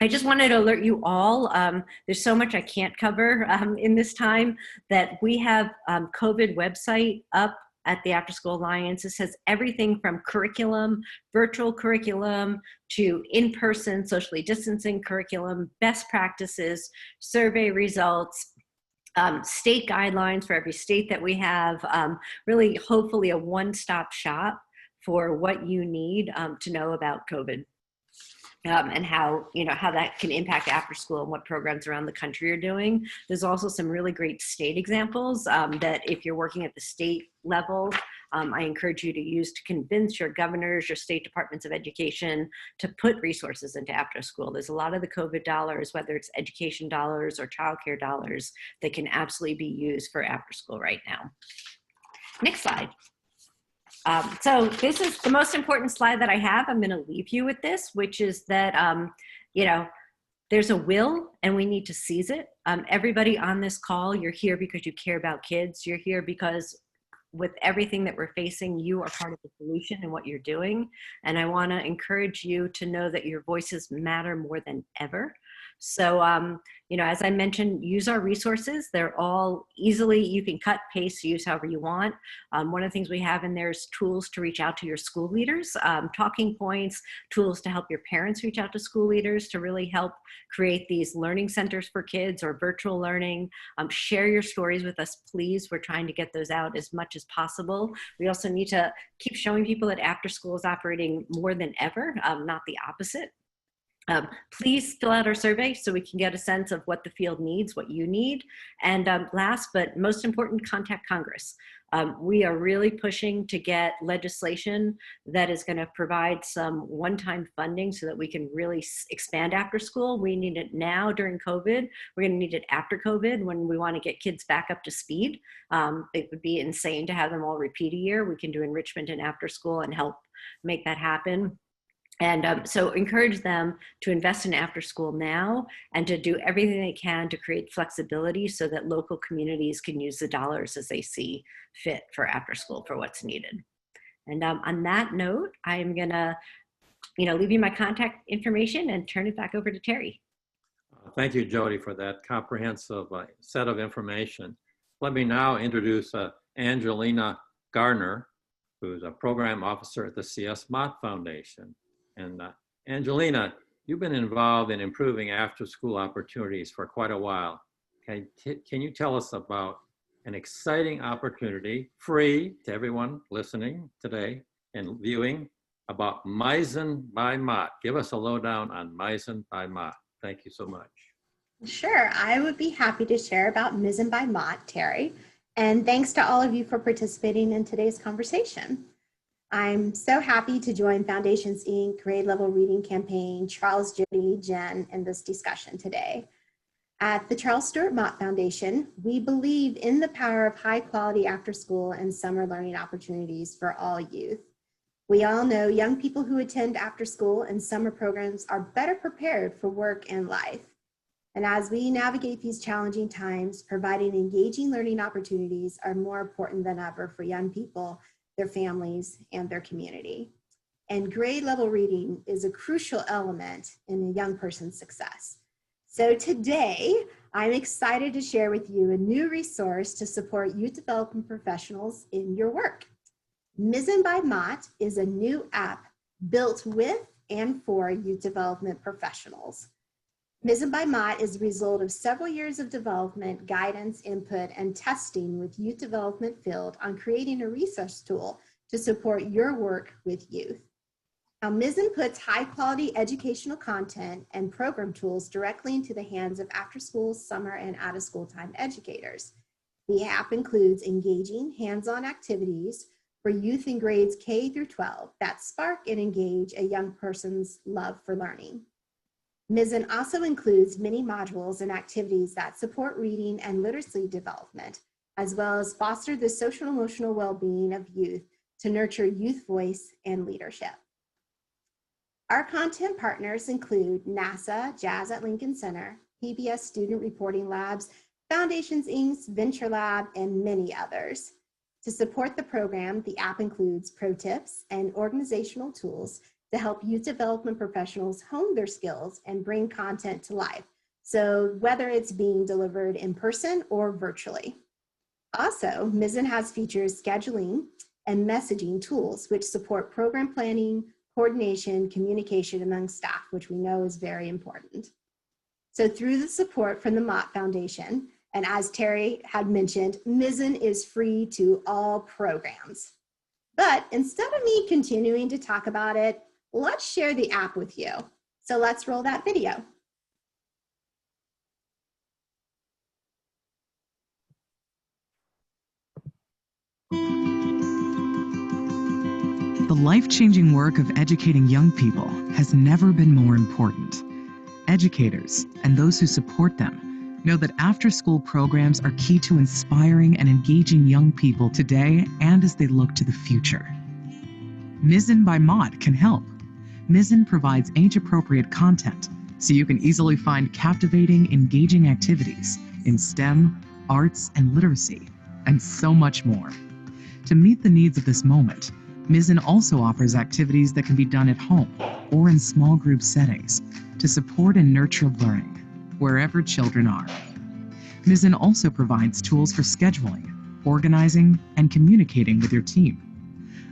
I just wanted to alert you all, there's so much I can't cover in this time, that we have COVID website up at the After School Alliance. It says everything from curriculum, virtual curriculum, to in-person socially distancing curriculum, best practices, survey results, state guidelines for every state that we have, really hopefully a one-stop shop for what you need to know about COVID. and how, how that can impact after school and what programs around the country are doing. There's also some really great state examples that if you're working at the state level, I encourage you to use to convince your governors, your state departments of education to put resources into after school. There's a lot of the COVID dollars, whether it's education dollars or childcare dollars, that can absolutely be used for after school right now. Next slide. So this is the most important slide that I have. I'm going to leave you with this, which is that, there's a will and we need to seize it. Everybody on this call, you're here because you care about kids. You're here because with everything that we're facing, you are part of the solution in what you're doing. And I want to encourage you to know that your voices matter more than ever. So, as I mentioned, use our resources. They're all easily, you can cut, paste, use however you want. One of the things we have in there is tools to reach out to your school leaders, talking points, tools to help your parents reach out to school leaders to really help create these learning centers for kids or virtual learning. Share your stories with us, please. We're trying to get those out as much as possible. We also need to keep showing people that after school is operating more than ever, not the opposite. Please fill out our survey so we can get a sense of what the field needs, what you need. And last but most important, contact Congress. We are really pushing to get legislation that is going to provide some one-time funding so that we can really expand after school. We need it now during COVID. We're going to need it after COVID when we want to get kids back up to speed. It would be insane to have them all repeat a year. We can do enrichment in after school and help make that happen. And so encourage them to invest in after school now and to do everything they can to create flexibility so that local communities can use the dollars as they see fit for after school for what's needed. And on that note, I'm gonna leave you my contact information and turn it back over to Terry. Thank you, Jody, for that comprehensive set of information. Let me now introduce Angelina Gardner, who's a program officer at the C.S. Mott Foundation. And Angelina, you've been involved in improving after-school opportunities for quite a while. Can you tell us about an exciting opportunity, free to everyone listening today and viewing, about Mizzen by Mott? Give us a lowdown on Mizzen by Mott. Thank you so much. Sure, I would be happy to share about Mizzen by Mott, Terry. And thanks to all of you for participating in today's conversation. I'm so happy to join Foundations Inc. grade level reading campaign, Charles, Jody, Jen, in this discussion today. At the Charles Stewart Mott Foundation, we believe in the power of high quality after school and summer learning opportunities for all youth. We all know young people who attend after school and summer programs are better prepared for work and life. And as we navigate these challenging times, providing engaging learning opportunities are more important than ever for young people, their families, and their community. And grade level reading is a crucial element in a young person's success. So today, I'm excited to share with you a new resource to support youth development professionals in your work. Mizzen by Mott is a new app built with and for youth development professionals. Mizzen by Mott is the result of several years of development, guidance, input, and testing with youth development field on creating a resource tool to support your work with youth. Now, Mizzen puts high-quality educational content and program tools directly into the hands of after-school, summer, and out-of-school time educators. The app includes engaging hands-on activities for youth in grades K through 12 that spark and engage a young person's love for learning. Mizzen also includes many modules and activities that support reading and literacy development, as well as foster the social and emotional well-being of youth to nurture youth voice and leadership. Our content partners include NASA, Jazz at Lincoln Center, PBS Student Reporting Labs, Foundations Inc.'s Venture Lab, and many others. To support the program, the app includes pro tips and organizational tools to help youth development professionals hone their skills and bring content to life. So whether it's being delivered in person or virtually. Also, Mizzen has features scheduling and messaging tools which support program planning, coordination, communication among staff, which we know is very important. So through the support from the Mott Foundation, and as Terry had mentioned, Mizzen is free to all programs. But instead of me continuing to talk about it, let's share the app with you. So let's roll that video. The life-changing work of educating young people has never been more important. Educators and those who support them know that after-school programs are key to inspiring and engaging young people today and as they look to the future. Mizzen by Mott can help. Mizzen provides age-appropriate content so you can easily find captivating, engaging activities in STEM, arts, and literacy, and so much more. To meet the needs of this moment, Mizzen also offers activities that can be done at home or in small group settings to support and nurture learning wherever children are. Mizzen also provides tools for scheduling, organizing, and communicating with your team.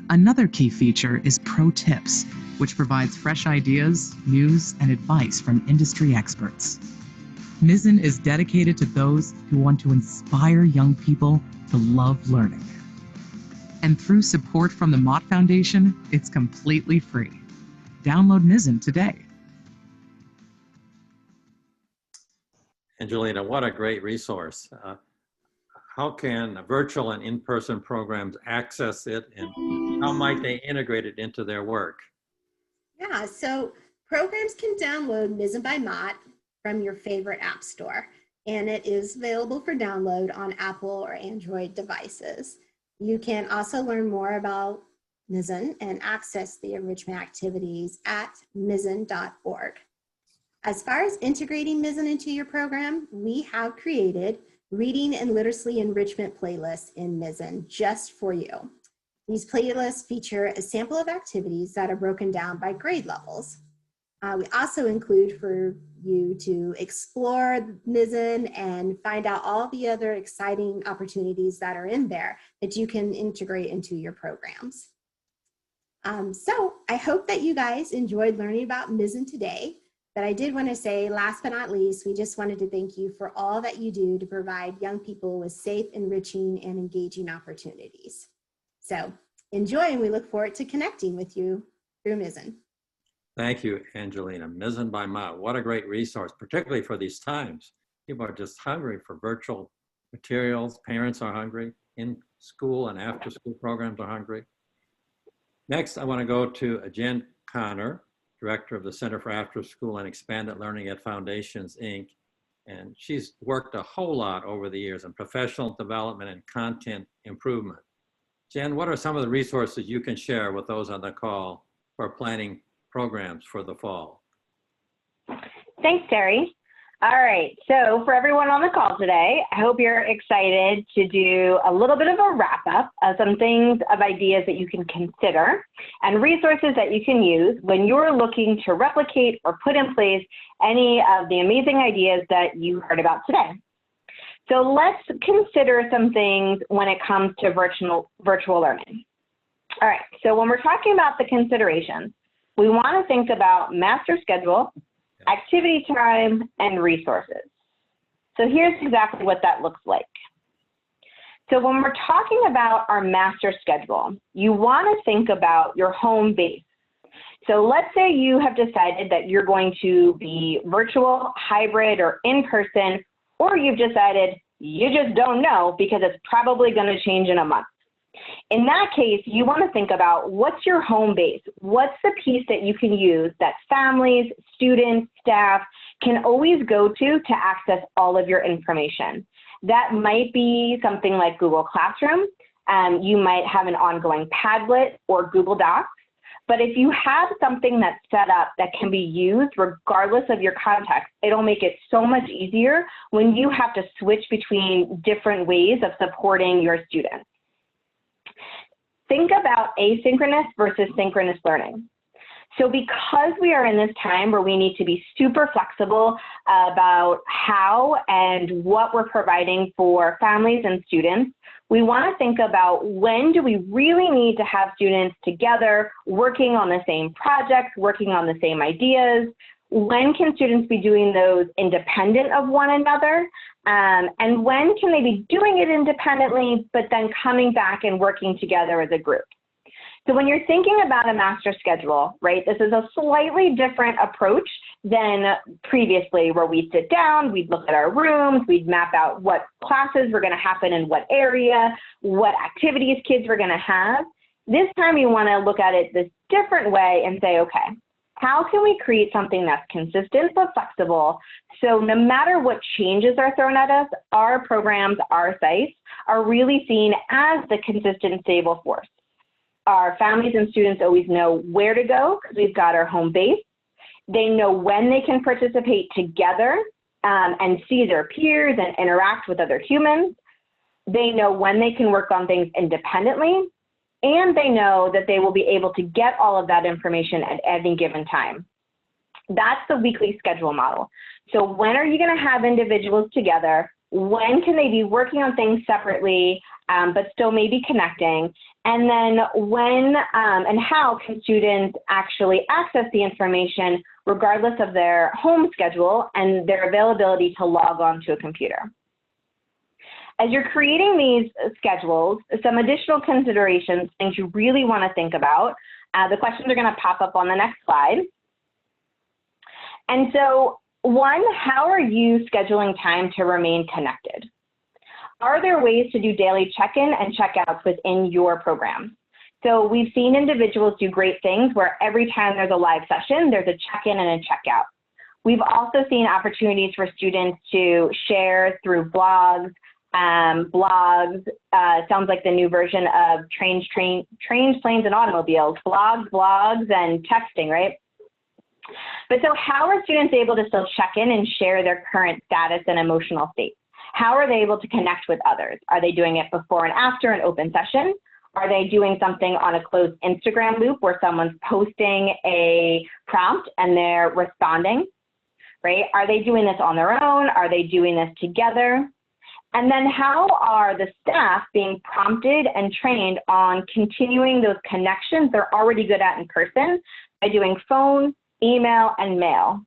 Another key feature is Pro Tips, which provides fresh ideas, news, and advice from industry experts. Mizzen is dedicated to those who want to inspire young people to love learning. And through support from the Mott Foundation, it's completely free. Download Mizzen today. Angelina, what a great resource. How can virtual and in-person programs access it, and how might they integrate it into their work? Yeah, so programs can download Mizzen by Mott from your favorite app store, and it is available for download on Apple or Android devices. You can also learn more about Mizzen and access the enrichment activities at mizzen.org. As far as integrating Mizzen into your program, we have created reading and literacy enrichment playlists in Mizzen just for you. These playlists feature a sample of activities that are broken down by grade levels. We also include for you to explore Mizzen and find out all the other exciting opportunities that are in there that you can integrate into your programs. So I hope that you guys enjoyed learning about Mizzen today. But I did want to say, last but not least, we just wanted to thank you for all that you do to provide young people with safe, enriching, and engaging opportunities. So enjoy, and we look forward to connecting with you through Mizzen. Thank you, Angelina. Mizzen by Mott, what a great resource, particularly for these times. People are just hungry for virtual materials. Parents are hungry. In school and after school programs are hungry. Next, I want to go to Jen Connor, Director of the Center for After School and Expanded Learning at Foundations, Inc. And she's worked a whole lot over the years in professional development and content improvement. Jen, what are some of the resources you can share with those on the call for planning programs for the fall? Thanks, Terry. All right, so for everyone on the call today, I hope you're excited to do a little bit of a wrap up of some things of ideas that you can consider and resources that you can use when you're looking to replicate or put in place any of the amazing ideas that you heard about today. So let's consider some things when it comes to virtual learning. All right, so when we're talking about the considerations, we want to think about master schedule, activity time, and resources. So here's exactly what that looks like. So when we're talking about our master schedule, you want to think about your home base. So let's say you have decided that you're going to be virtual, hybrid, or in person, or you've decided you just don't know because it's probably going to change in a month. In that case, you want to think about what's your home base? What's the piece that you can use that families, students, staff can always go to access all of your information? That might be something like Google Classroom. You might have an ongoing Padlet or Google Docs. But if you have something that's set up that can be used regardless of your context, it'll make it so much easier when you have to switch between different ways of supporting your students. Think about asynchronous versus synchronous learning. So because we are in this time where we need to be super flexible about how and what we're providing for families and students, we want to think about when do we really need to have students together, working on the same projects, working on the same ideas. When can students be doing those independent of one another? And when can they be doing it independently, but then coming back and working together as a group? So when you're thinking about a master schedule, right, this is a slightly different approach than previously, where we sit down, we'd look at our rooms, we'd map out what classes were going to happen in what area, what activities kids were going to have. This time you want to look at it this different way and say, okay, how can we create something that's consistent but flexible, so no matter what changes are thrown at us, our programs, our sites are really seen as the consistent, stable force. Our families and students always know where to go because we've got our home base. They know when they can participate together and see their peers and interact with other humans. They know when they can work on things independently, and they know that they will be able to get all of that information at any given time. That's the weekly schedule model. So when are you going to have individuals together? When can they be working on things separately, but still maybe connecting? And then when and how can students actually access the information regardless of their home schedule and their availability to log on to a computer? As you're creating these schedules, some additional considerations, things you really want to think about. The questions are going to pop up on the next slide. And so, one, how are you scheduling time to remain connected? Are there ways to do daily check-in and check-outs within your program? So we've seen individuals do great things where every time there's a live session, there's a check-in and a check-out. We've also seen opportunities for students to share through blogs, sounds like the new version of trains, planes, and automobiles, blogs, and texting, right? But so how are students able to still check in and share their current status and emotional state? How are they able to connect with others? Are they doing it before and after an open session? Are they doing something on a closed Instagram loop where someone's posting a prompt and they're responding, right? Are they doing this on their own? Are they doing this together? And then how are the staff being prompted and trained on continuing those connections they're already good at in person by doing phone, email, and mail,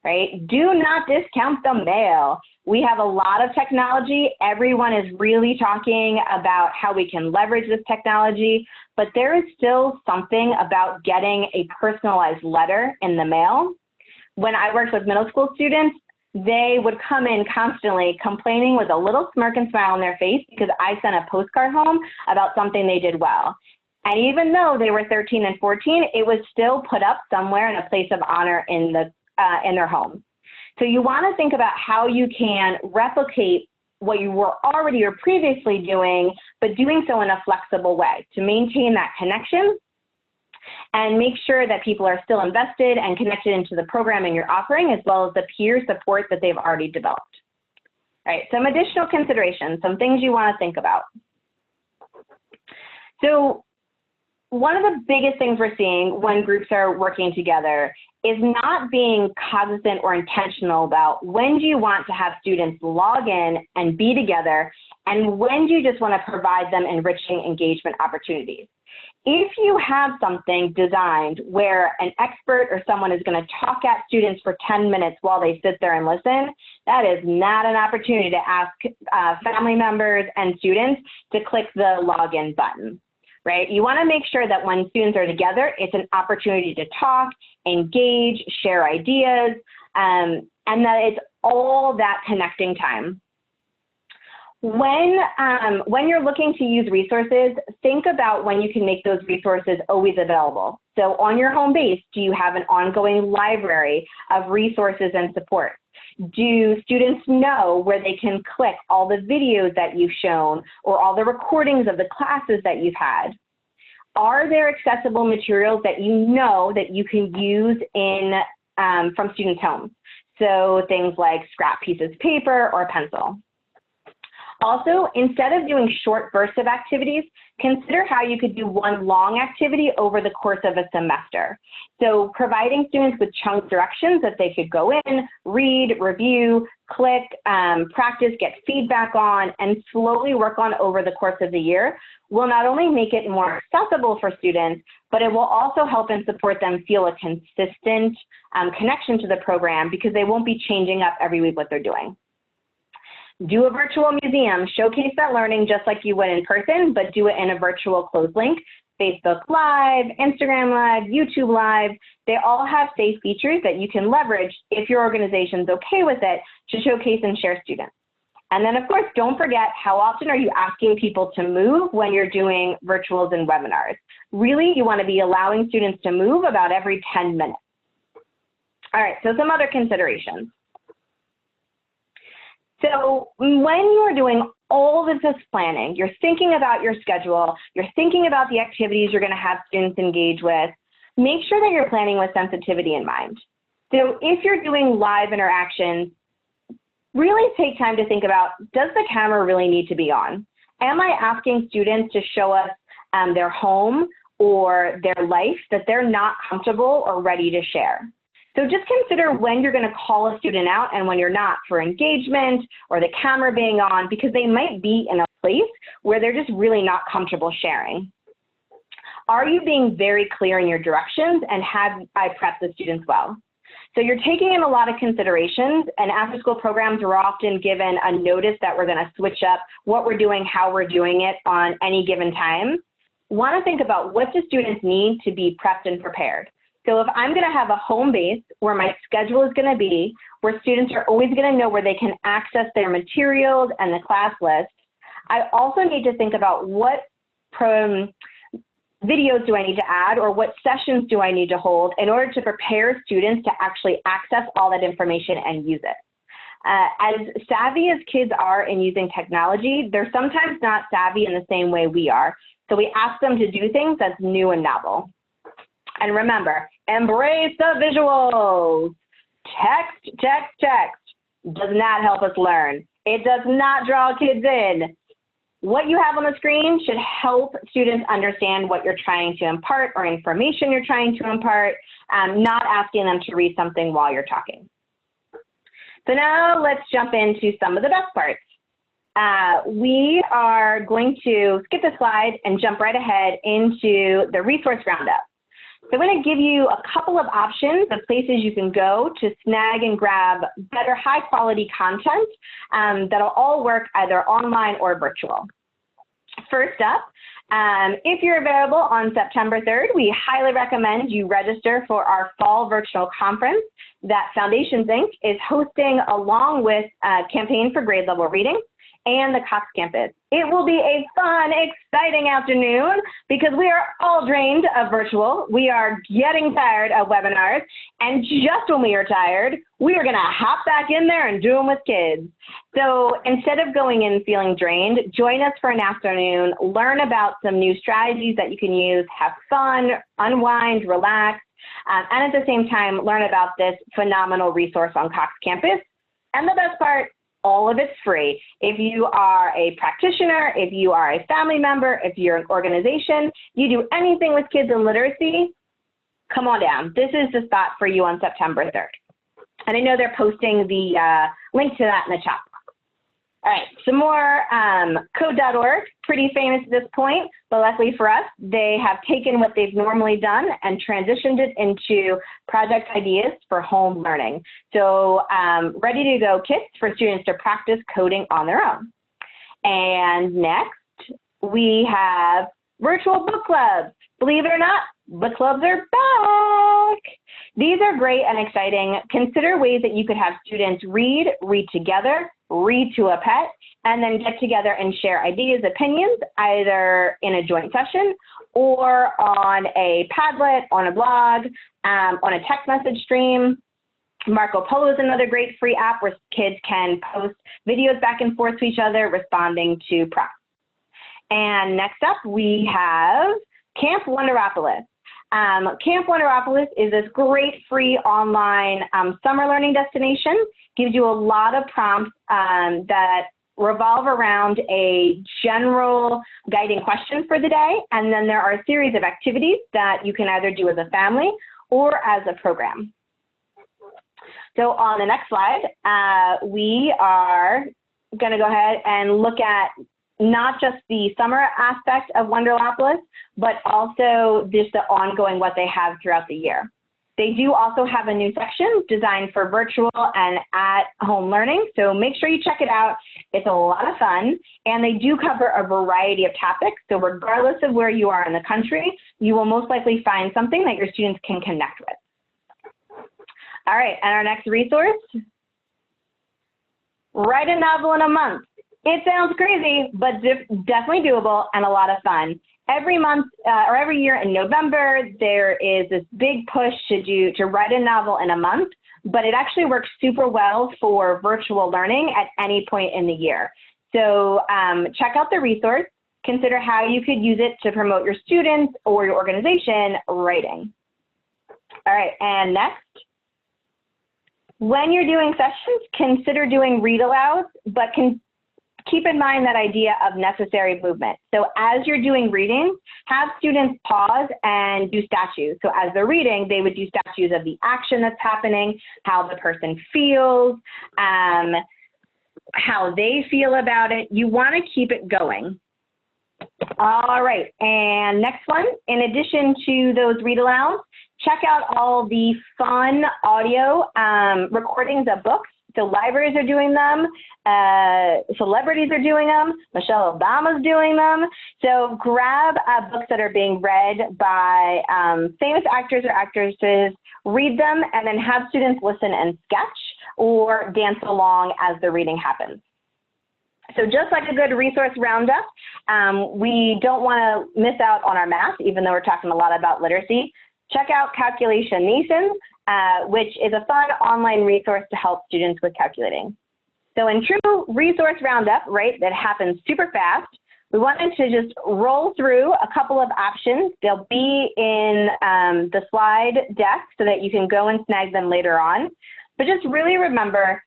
right? Do not discount the mail. We have a lot of technology. Everyone is really talking about how we can leverage this technology, but there is still something about getting a personalized letter in the mail. When I worked with middle school students, they would come in constantly complaining with a little smirk and smile on their face because I sent a postcard home about something they did well. And even though they were 13 and 14, it was still put up somewhere in a place of honor in their home. So you want to think about how you can replicate what you were already or previously doing, but doing so in a flexible way to maintain that connection and make sure that people are still invested and connected into the programming you're offering, as well as the peer support that they've already developed. All right, some additional considerations, some things you want to think about. So one of the biggest things we're seeing when groups are working together is not being cognizant or intentional about when do you want to have students log in and be together, and when do you just want to provide them enriching engagement opportunities. If you have something designed where an expert or someone is going to talk at students for 10 minutes while they sit there and listen, that is not an opportunity to ask family members and students to click the login button, right? You want to make sure that when students are together, it's an opportunity to talk, engage, share ideas, and that it's all that connecting time. When you're looking to use resources, think about when you can make those resources always available. So on your home base, do you have an ongoing library of resources and support? Do students know where they can click all the videos that you've shown or all the recordings of the classes that you've had? Are there accessible materials that you know that you can use from students' homes? So things like scrap pieces of paper or a pencil. Also, instead of doing short bursts of activities, consider how you could do one long activity over the course of a semester. So providing students with chunk directions that they could go in, read, review, click, practice, get feedback on, and slowly work on over the course of the year will not only make it more accessible for students, but it will also help and support them feel a consistent connection to the program because they won't be changing up every week what they're doing. Do a virtual museum, showcase that learning just like you would in person, but do it in a virtual closed link Facebook Live, Instagram Live, YouTube Live. They all have safe features that you can leverage if your organization's okay with it to showcase and share students. And then of course, don't forget, how often are you asking people to move when you're doing virtuals and webinars? Really, you want to be allowing students to move about every 10 minutes. All right, so some other considerations. So when you're doing all of this planning, you're thinking about your schedule, you're thinking about the activities you're going to have students engage with, make sure that you're planning with sensitivity in mind. So if you're doing live interactions, really take time to think about, does the camera really need to be on? Am I asking students to show us their home or their life that they're not comfortable or ready to share? So just consider when you're going to call a student out and when you're not for engagement or the camera being on, because they might be in a place where they're just really not comfortable sharing. Are you being very clear in your directions, and have I prepped the students well? So you're taking in a lot of considerations, and after school programs are often given a notice that we're going to switch up what we're doing, how we're doing it on any given time. Want to think about, what do students need to be prepped and prepared? So if I'm going to have a home base where my schedule is going to be, where students are always going to know where they can access their materials and the class list, I also need to think about what videos do I need to add, or what sessions do I need to hold in order to prepare students to actually access all that information and use it. As savvy as kids are in using technology, they're sometimes not savvy in the same way we are. So we ask them to do things that's new and novel. And remember, embrace the visuals. Text, text, text does not help us learn. It does not draw kids in. What you have on the screen should help students understand what you're trying to impart or information you're trying to impart, not asking them to read something while you're talking. So now let's jump into some of the best parts. We are going to skip the slide and jump right ahead into the resource roundup. So I'm going to give you a couple of options of places you can go to snag and grab better high quality content that'll all work either online or virtual. First up, if you're available on September 3rd, we highly recommend you register for our fall virtual conference that Foundations Inc. is hosting, along with Campaign for Grade Level Reading and the Cox campus. It will be a fun, exciting afternoon because we are all drained of virtual. We are getting tired of webinars, and just when we are tired, we are gonna hop back in there and do them with kids. So instead of going in feeling drained, join us for an afternoon, learn about some new strategies that you can use, have fun, unwind, relax, and at the same time, learn about this phenomenal resource on Cox campus. And the best part, all of it's free. If you are a practitioner, if you are a family member, if you're an organization, you do anything with kids and literacy, come on down. This is the spot for you on September 3rd. And I know they're posting the link to that in the chat box. All right, some more code.org, pretty famous at this point, but luckily for us, they have taken what they've normally done and transitioned it into project ideas for home learning. So ready to go kits for students to practice coding on their own. And next, we have virtual book clubs. Believe it or not, book clubs are back. These are great and exciting. Consider ways that you could have students read together, read to a pet, and then get together and share ideas, opinions, either in a joint session or on a Padlet, on a blog, on a text message stream. Marco Polo is another great free app where kids can post videos back and forth to each other, responding to prompts. And next up, we have Camp Wonderopolis. Camp Wonderopolis is this great free online summer learning destination. Gives you a lot of prompts that revolve around a general guiding question for the day. And then there are a series of activities that you can either do as a family or as a program. So on the next slide, we are going to go ahead and look at not just the summer aspect of Wonderopolis, but also just the ongoing what they have throughout the year. They do also have a new section designed for virtual and at-home learning, so make sure you check it out. It's a lot of fun, and they do cover a variety of topics. So regardless of where you are in the country, you will most likely find something that your students can connect with. All right, and our next resource, write a novel in a month. It sounds crazy, but definitely doable and a lot of fun. Every month or every year in November, there is this big push to write a novel in a month, but it actually works super well for virtual learning at any point in the year. So check out the resource, consider how you could use it to promote your students or your organization writing. All right, and next, when you're doing sessions, consider doing read alouds, but keep in mind that idea of necessary movement. So as you're doing readings, have students pause and do statues. So as they're reading, they would do statues of the action that's happening, how the person feels, how they feel about it. You want to keep it going. All right, and next one, in addition to those read alouds, check out all the fun audio recordings of books. So libraries are doing them, celebrities are doing them, Michelle Obama's doing them. So grab books that are being read by famous actors or actresses, read them, and then have students listen and sketch or dance along as the reading happens. So just like a good resource roundup, we don't want to miss out on our math, even though we're talking a lot about literacy. Check out Calculation Nation, which is a fun online resource to help students with calculating. So in true resource roundup, right, that happens super fast, we wanted to just roll through a couple of options. They'll be in the slide deck so that you can go and snag them later on. But just really remember,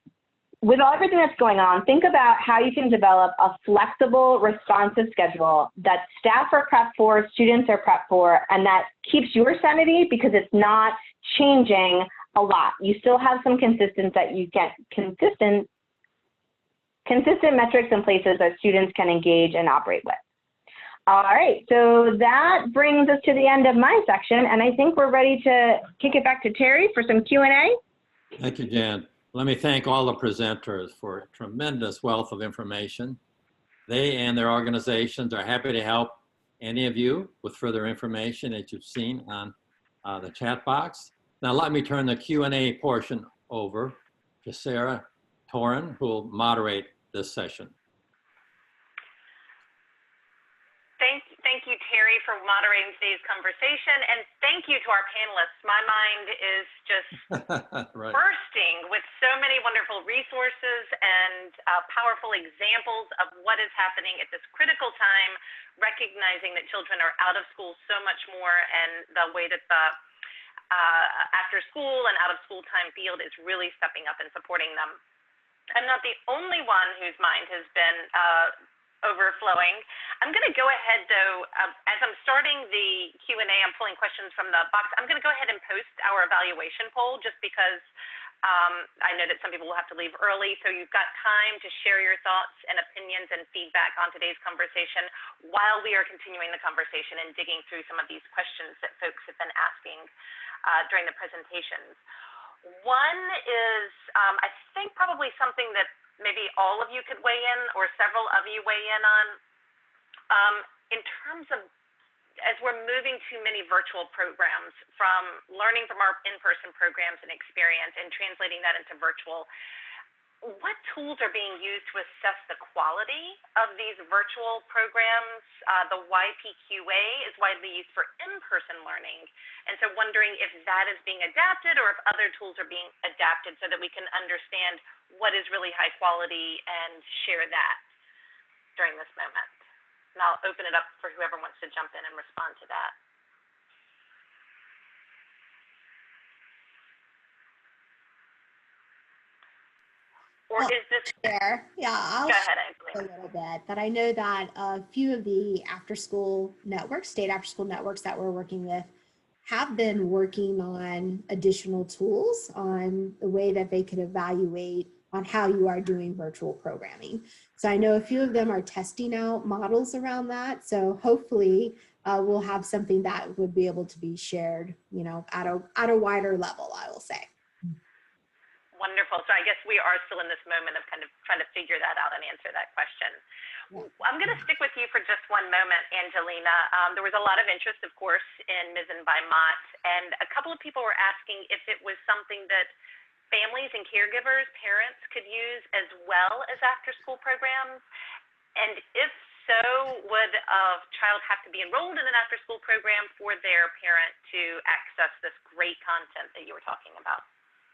with everything that's going on, think about how you can develop a flexible, responsive schedule that staff are prepped for, students are prepped for, and that keeps your sanity because it's not changing a lot. You still have some consistent metrics and places that students can engage and operate with. All right, so that brings us to the end of my section, and I think we're ready to kick it back to Terry for some Q&A. Thank you, Jan. Let me thank all the presenters for a tremendous wealth of information. They and their organizations are happy to help any of you with further information that you've seen on the chat box. Now let me turn the Q&A portion over to Sarah Torin, who will moderate this session. Thank you, Terry, for moderating today's conversation, and thank you to our panelists. My mind is just right. bursting with so many wonderful resources and powerful examples of what is happening at this critical time, recognizing that children are out of school so much more, and the way that the after school and out of school time field is really stepping up and supporting them. I'm not the only one whose mind has been overflowing. I'm going to go ahead, though, as I'm starting the Q&A, I'm pulling questions from the box. I'm going to go ahead and post our evaluation poll just because I know that some people will have to leave early. So you've got time to share your thoughts and opinions and feedback on today's conversation while we are continuing the conversation and digging through some of these questions that folks have been asking during the presentations. One is, I think, probably something that maybe all of you could weigh in or several of you weigh in on. In terms of, as we're moving to many virtual programs, from learning from our in-person programs and experience and translating that into virtual, what tools are being used to assess the quality of these virtual programs? The YPQA is widely used for in-person learning. And so wondering if that is being adapted or if other tools are being adapted so that we can understand what is really high quality and share that during this moment. And I'll open it up for whoever wants to jump in and respond to that. Or is this there? Yeah, I'll go ahead, share a little bit. But I know that a few of the after-school networks, state after-school networks that we're working with, have been working on additional tools on the way that they could evaluate on how you are doing virtual programming. So I know a few of them are testing out models around that. So hopefully we'll have something that would be able to be shared, you know, at a wider level, I will say. Wonderful. So I guess we are still in this moment of kind of trying to figure that out and answer that question. I'm going to stick with you for just one moment, Angelina. There was a lot of interest, of course, in Mizzen by Mott, and a couple of people were asking if it was something that families and caregivers, parents could use as well as after-school programs, and if so, would a child have to be enrolled in an after-school program for their parent to access this great content that you were talking about?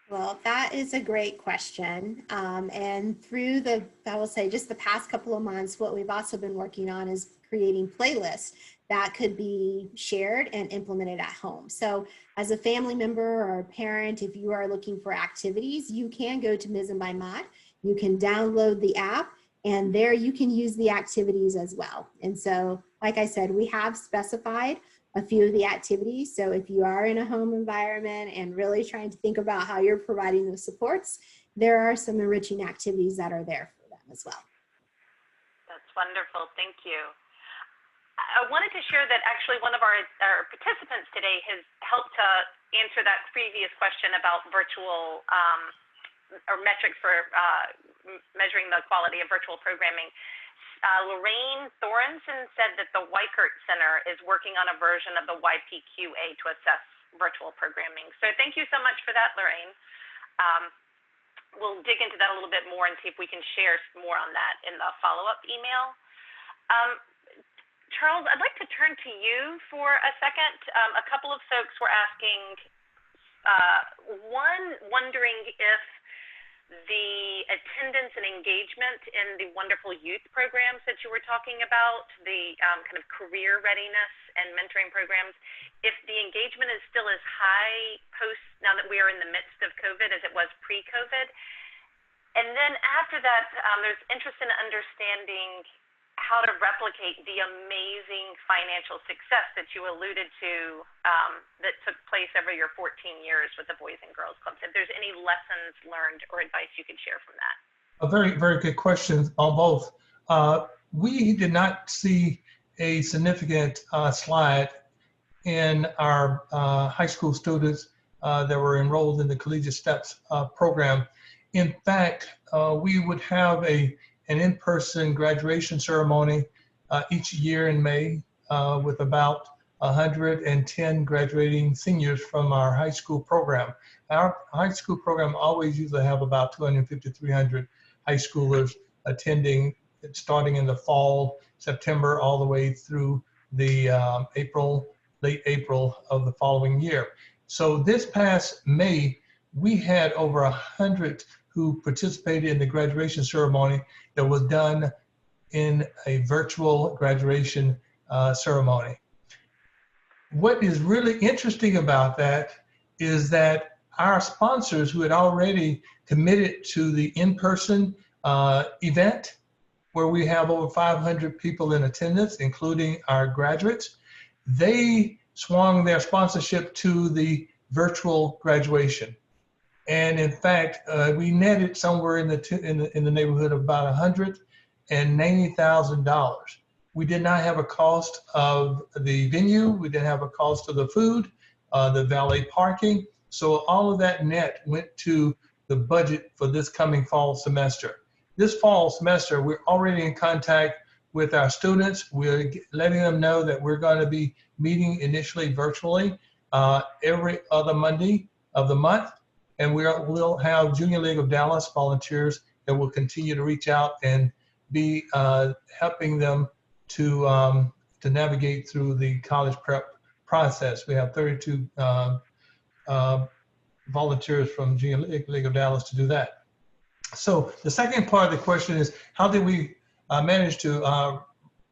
Well, that is a great question. And through I will say, just the past couple of months, what we've also been working on is creating playlists that could be shared and implemented at home. So as a family member or a parent, if you are looking for activities, you can go to Mizzen by Mott. You can download the app, and there you can use the activities as well. And so, like I said, we have specified a few of the activities. So if you are in a home environment and really trying to think about how you're providing those supports, there are some enriching activities that are there for them as well. That's wonderful. Thank you. I wanted to share that actually one of our participants today has helped to answer that previous question about virtual or metrics for measuring the quality of virtual programming. Lorraine Thorenson said that the Weichert Center is working on a version of the YPQA to assess virtual programming. So thank you so much for that, Lorraine. We'll dig into that a little bit more and see if we can share more on that in the follow-up email. Charles, I'd like to turn to you for a second. A couple of folks were asking, wondering if the attendance and engagement in the wonderful youth programs that you were talking about, the kind of career readiness and mentoring programs, if the engagement is still as high now that we are in the midst of COVID as it was pre-COVID. And then after that, there's interest in understanding how to replicate the amazing financial success that you alluded to that took place over your 14 years with the Boys and Girls Clubs. If there's any lessons learned or advice you could share from that. A very, very good question on both. We did not see a significant slide in our high school students that were enrolled in the Collegiate Steps program. In fact, we would have an in-person graduation ceremony each year in May with about 110 graduating seniors from our high school program. Our high school program always usually have about 250, 300 high schoolers attending, starting in the fall, September, all the way through the late April of the following year. So this past May, we had over 100 who participated in the graduation ceremony that was done in a virtual graduation ceremony. What is really interesting about that is that our sponsors who had already committed to the in-person event, where we have over 500 people in attendance, including our graduates, they swung their sponsorship to the virtual graduation. And in fact, we netted somewhere in the neighborhood of about $190,000. We did not have a cost of the venue. We didn't have a cost of the food, the valet parking. So all of that net went to the budget for this coming fall semester. This fall semester, we're already in contact with our students. We're letting them know that we're going to be meeting initially virtually every other Monday of the month. And we'll have Junior League of Dallas volunteers that will continue to reach out and be helping them to navigate through the college prep process. We have 32 volunteers from Junior League of Dallas to do that. So the second part of the question is, how did we manage to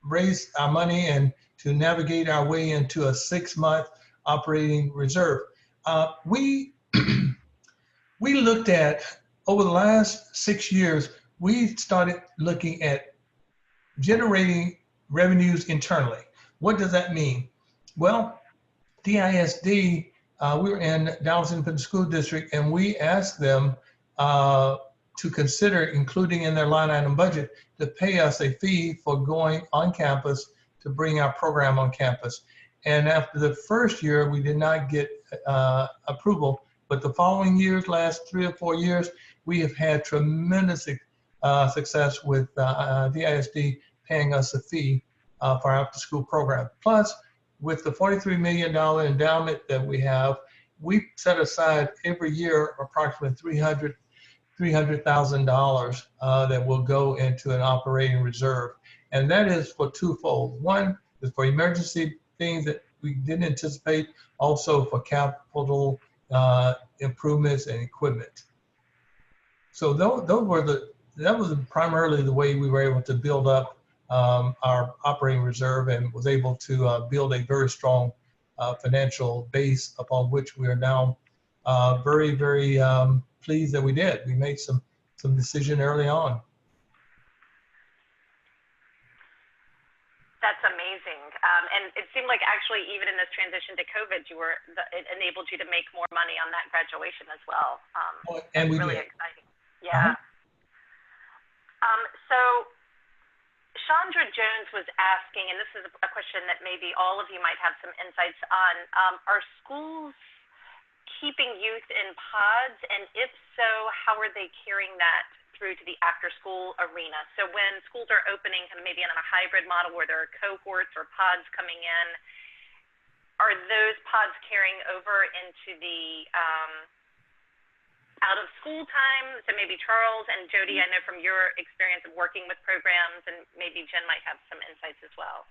raise our money and to navigate our way into a 6-month operating reserve? We looked at, over the last 6 years, we started looking at generating revenues internally. What does that mean? Well, DISD, we were in Dallas Independent School District, and we asked them to consider including in their line item budget to pay us a fee for going on campus to bring our program on campus. And after the first year, we did not get approval, But the following years, last 3 or 4 years, we have had tremendous success with the ISD paying us a fee for our after school program. Plus, with the $43 million endowment that we have, we set aside every year approximately $300,000 that will go into an operating reserve. And that is for twofold. One is for emergency things that we didn't anticipate, also for capital improvements and equipment. So that was primarily the way we were able to build up our operating reserve and was able to build a very strong financial base upon which we are now very, very pleased that we did. We made some decision early on. That's amazing. And it seemed like actually even in this transition to COVID, it enabled you to make more money on that graduation as well. And we really did. Exciting. Yeah. So Chandra Jones was asking, and this is a question that maybe all of you might have some insights on, are schools keeping youth in pods? And if so, how are they carrying that through to the after-school arena? So when schools are opening kind of maybe in a hybrid model where there are cohorts or pods coming in, are those pods carrying over into the out-of-school time? So maybe Charles and Jody, I know from your experience of working with programs, and maybe Jen might have some insights as well.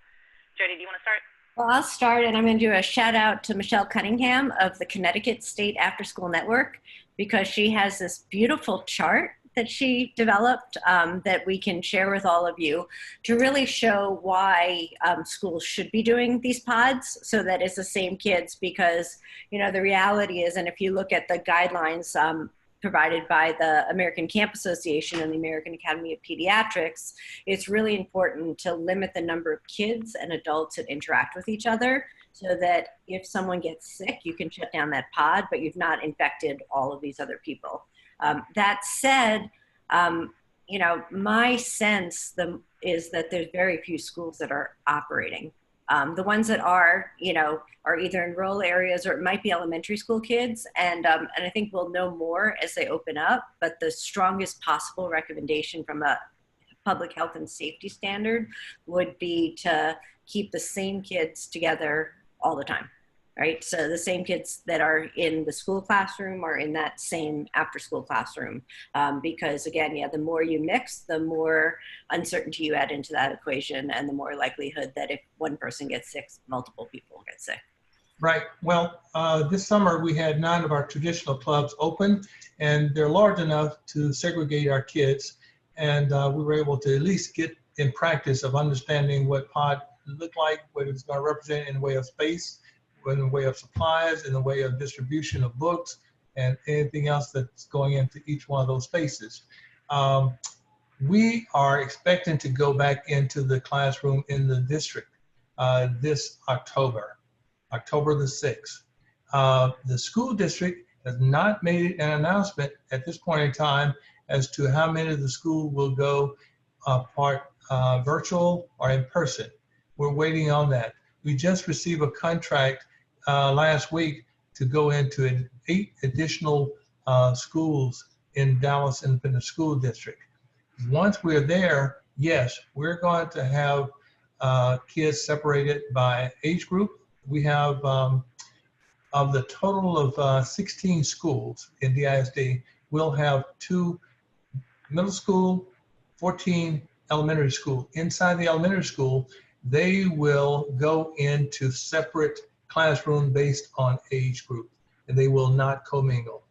Jody, do you want to start? Well, I'll start, and I'm going to do a shout out to Michelle Cunningham of the Connecticut State After School Network, because she has this beautiful chart that she developed that we can share with all of you to really show why schools should be doing these pods so that it's the same kids, because, you know, the reality is, and if you look at the guidelines provided by the American Camp Association and the American Academy of Pediatrics, it's really important to limit the number of kids and adults that interact with each other so that if someone gets sick, you can shut down that pod, but you've not infected all of these other people. That said, you know, my sense is that there's very few schools that are operating. The ones that are, you know, are either in rural areas or it might be elementary school kids. And I think we'll know more as they open up, but the strongest possible recommendation from a public health and safety standard would be to keep the same kids together all the time, right? So the same kids that are in the school classroom are in that same after school classroom. Because again, yeah, the more you mix, the more uncertainty you add into that equation and the more likelihood that if one person gets sick, multiple people get sick. Right. Well, this summer we had 9 of our traditional clubs open, and they're large enough to segregate our kids. And we were able to at least get in practice of understanding what pod looked like, what it's going to represent in the way of space, in the way of supplies, in the way of distribution of books, and anything else that's going into each one of those spaces. We are expecting to go back into the classroom in the district this October the 6th. The school district has not made an announcement at this point in time as to how many of the school will go virtual or in person. We're waiting on that. We just received a contract last week to go into 8 additional schools in Dallas Independent School District. Once we're there, yes, we're going to have kids separated by age group. We have, of the total of 16 schools in the ISD, we'll have 2 middle school, 14 elementary school. Inside the elementary school, they will go into separate classroom based on age group, and they will not commingle.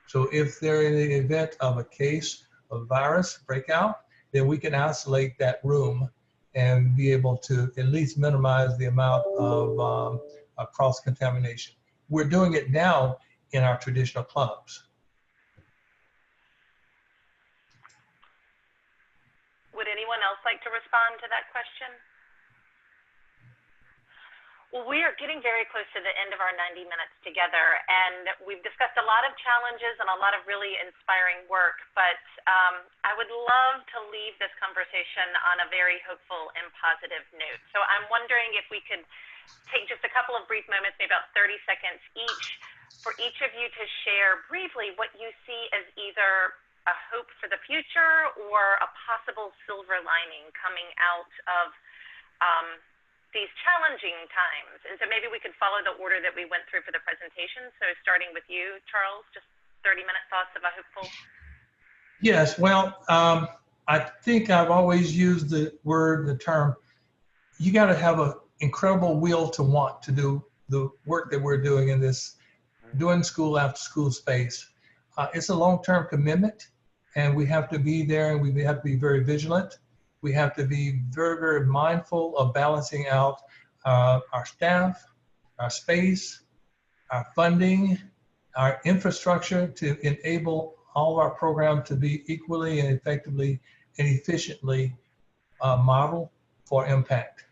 So if they're in the event of a case of virus breakout, then we can isolate that room and be able to at least minimize the amount of cross-contamination. We're doing it now in our traditional clubs. Would anyone else like to respond to that question? Well, we are getting very close to the end of our 90 minutes together, and we've discussed a lot of challenges and a lot of really inspiring work, but I would love to leave this conversation on a very hopeful and positive note. So I'm wondering if we could take just a couple of brief moments, maybe about 30 seconds each, for each of you to share briefly what you see as either a hope for the future or a possible silver lining coming out of these challenging times. And so maybe we could follow the order that we went through for the presentation. So starting with you, Charles, just 30-minute thoughts of a hopeful. Yes, well, I think I've always used the term, you got to have an incredible will to want to do the work that we're doing in this, doing school after school space. It's a long-term commitment, and we have to be there, and we have to be very vigilant. We have to be very, very mindful of balancing out our staff, our space, our funding, our infrastructure to enable all of our programs to be equally and effectively and efficiently modeled for impact.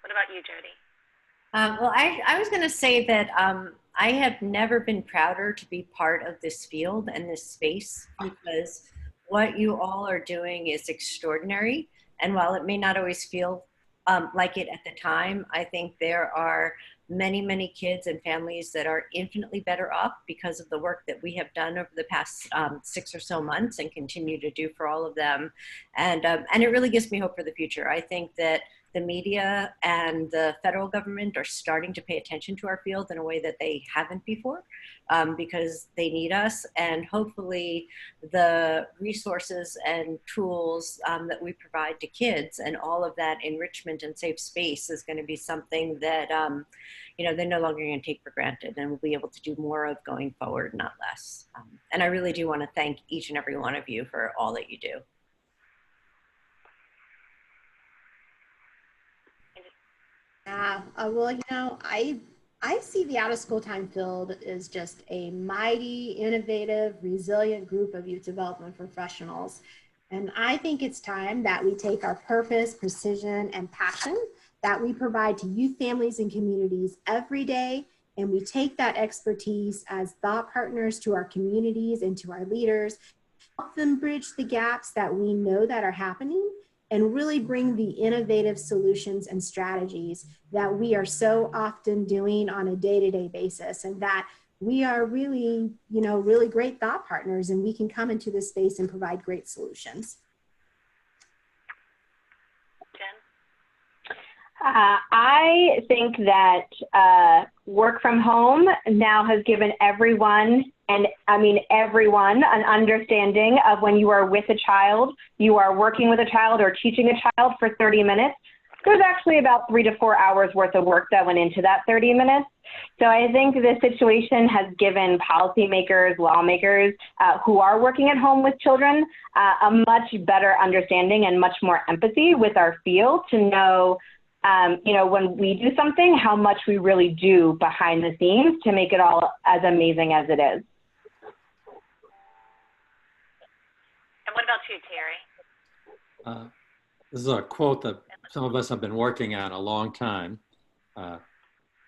What about you, Jody? Well, I was going to say that I have never been prouder to be part of this field and this space, because what you all are doing is extraordinary. And while it may not always feel like it at the time, I think there are many, many kids and families that are infinitely better off because of the work that we have done over the past 6 or so months and continue to do for all of them. And it really gives me hope for the future. I think that the media and the federal government are starting to pay attention to our field in a way that they haven't before, because they need us. And hopefully the resources and tools that we provide to kids and all of that enrichment and safe space is going to be something that you know, they're no longer going to take for granted, and we'll be able to do more of going forward, not less. And I really do want to thank each and every one of you for all that you do. Yeah, well, you know, I see the out of school time field as just a mighty, innovative, resilient group of youth development professionals. And I think it's time that we take our purpose, precision, and passion that we provide to youth families and communities every day, and we take that expertise as thought partners to our communities and to our leaders, help them bridge the gaps that we know that are happening, and really bring the innovative solutions and strategies that we are so often doing on a day-to-day basis, and that we are really, you know, really great thought partners, and we can come into this space and provide great solutions. I think that work from home now has given everyone, and I mean everyone, an understanding of when you are with a child, you are working with a child or teaching a child for 30 minutes. There's actually about 3 to 4 hours worth of work that went into that 30 minutes. So I think this situation has given policymakers, lawmakers who are working at home with children a much better understanding and much more empathy with our field to know you know, when we do something, how much we really do behind the scenes to make it all as amazing as it is. And what about you, Terry? This is a quote that some of us have been working on a long time.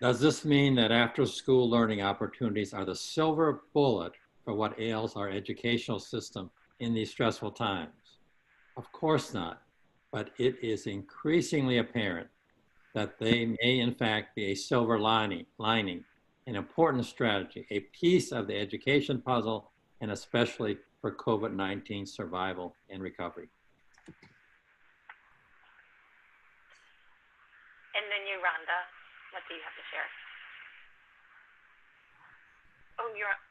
Does this mean that after-school learning opportunities are the silver bullet for what ails our educational system in these stressful times? Of course not, but it is increasingly apparent that they may in fact be a silver lining, an important strategy, a piece of the education puzzle, and especially for COVID-19 survival and recovery. And then you, Rhonda, what do you have to share? Oh, you're up.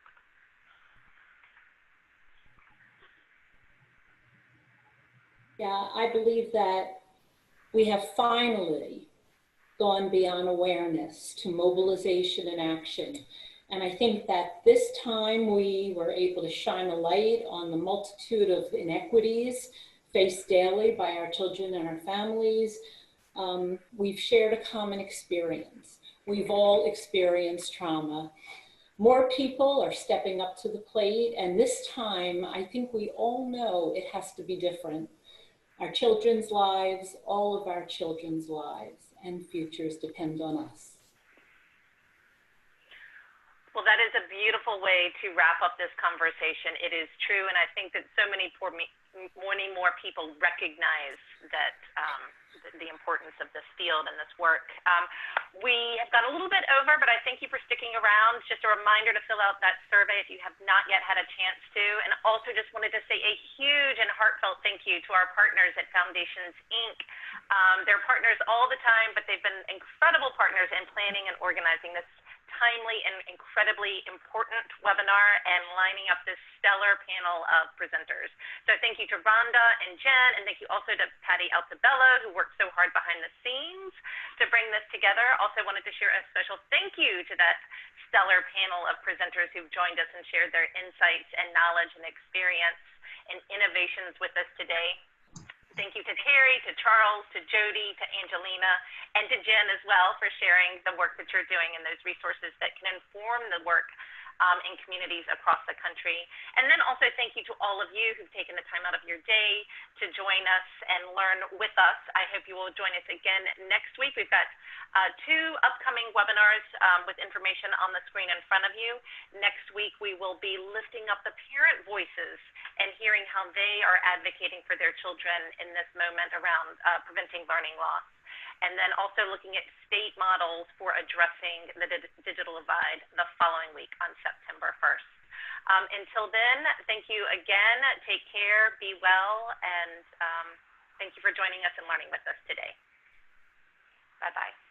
Yeah, I believe that we have finally gone beyond awareness to mobilization and action. And I think that this time we were able to shine a light on the multitude of inequities faced daily by our children and our families. We've shared a common experience. We've all experienced trauma. More people are stepping up to the plate, and this time I think we all know it has to be different. Our children's lives, all of our children's lives and futures depend on us. Well, that is a beautiful way to wrap up this conversation. It is true, and I think that so many more people recognize that the importance of this field and this work. We have gone a little bit over, but I thank you for sticking around. Just a reminder to fill out that survey if you have not yet had a chance to. And also just wanted to say a huge and heartfelt thank you to our partners at Foundations, Inc. They're partners all the time, but they've been incredible partners in planning and organizing this timely and incredibly important webinar and lining up this stellar panel of presenters. So thank you to Rhonda and Jen, and thank you also to Patty Altabello, who worked so hard behind the scenes to bring this together. Also wanted to share a special thank you to that stellar panel of presenters who've joined us and shared their insights and knowledge and experience and innovations with us today. Thank you to Terry, to Charles, to Jody, to Angelina, and to Jen as well for sharing the work that you're doing and those resources that can inform the work in communities across the country. And then also thank you to all of you who've taken the time out of your day to join us and learn with us. I hope you will join us again next week. We've got 2 upcoming webinars with information on the screen in front of you. Next week, we will be lifting up the parent voices and hearing how they are advocating for their children in this moment around preventing learning loss. And then also looking at state models for addressing the digital divide the following week on September 1st. Until then, thank you again. Take care, be well, and thank you for joining us and learning with us today. Bye-bye.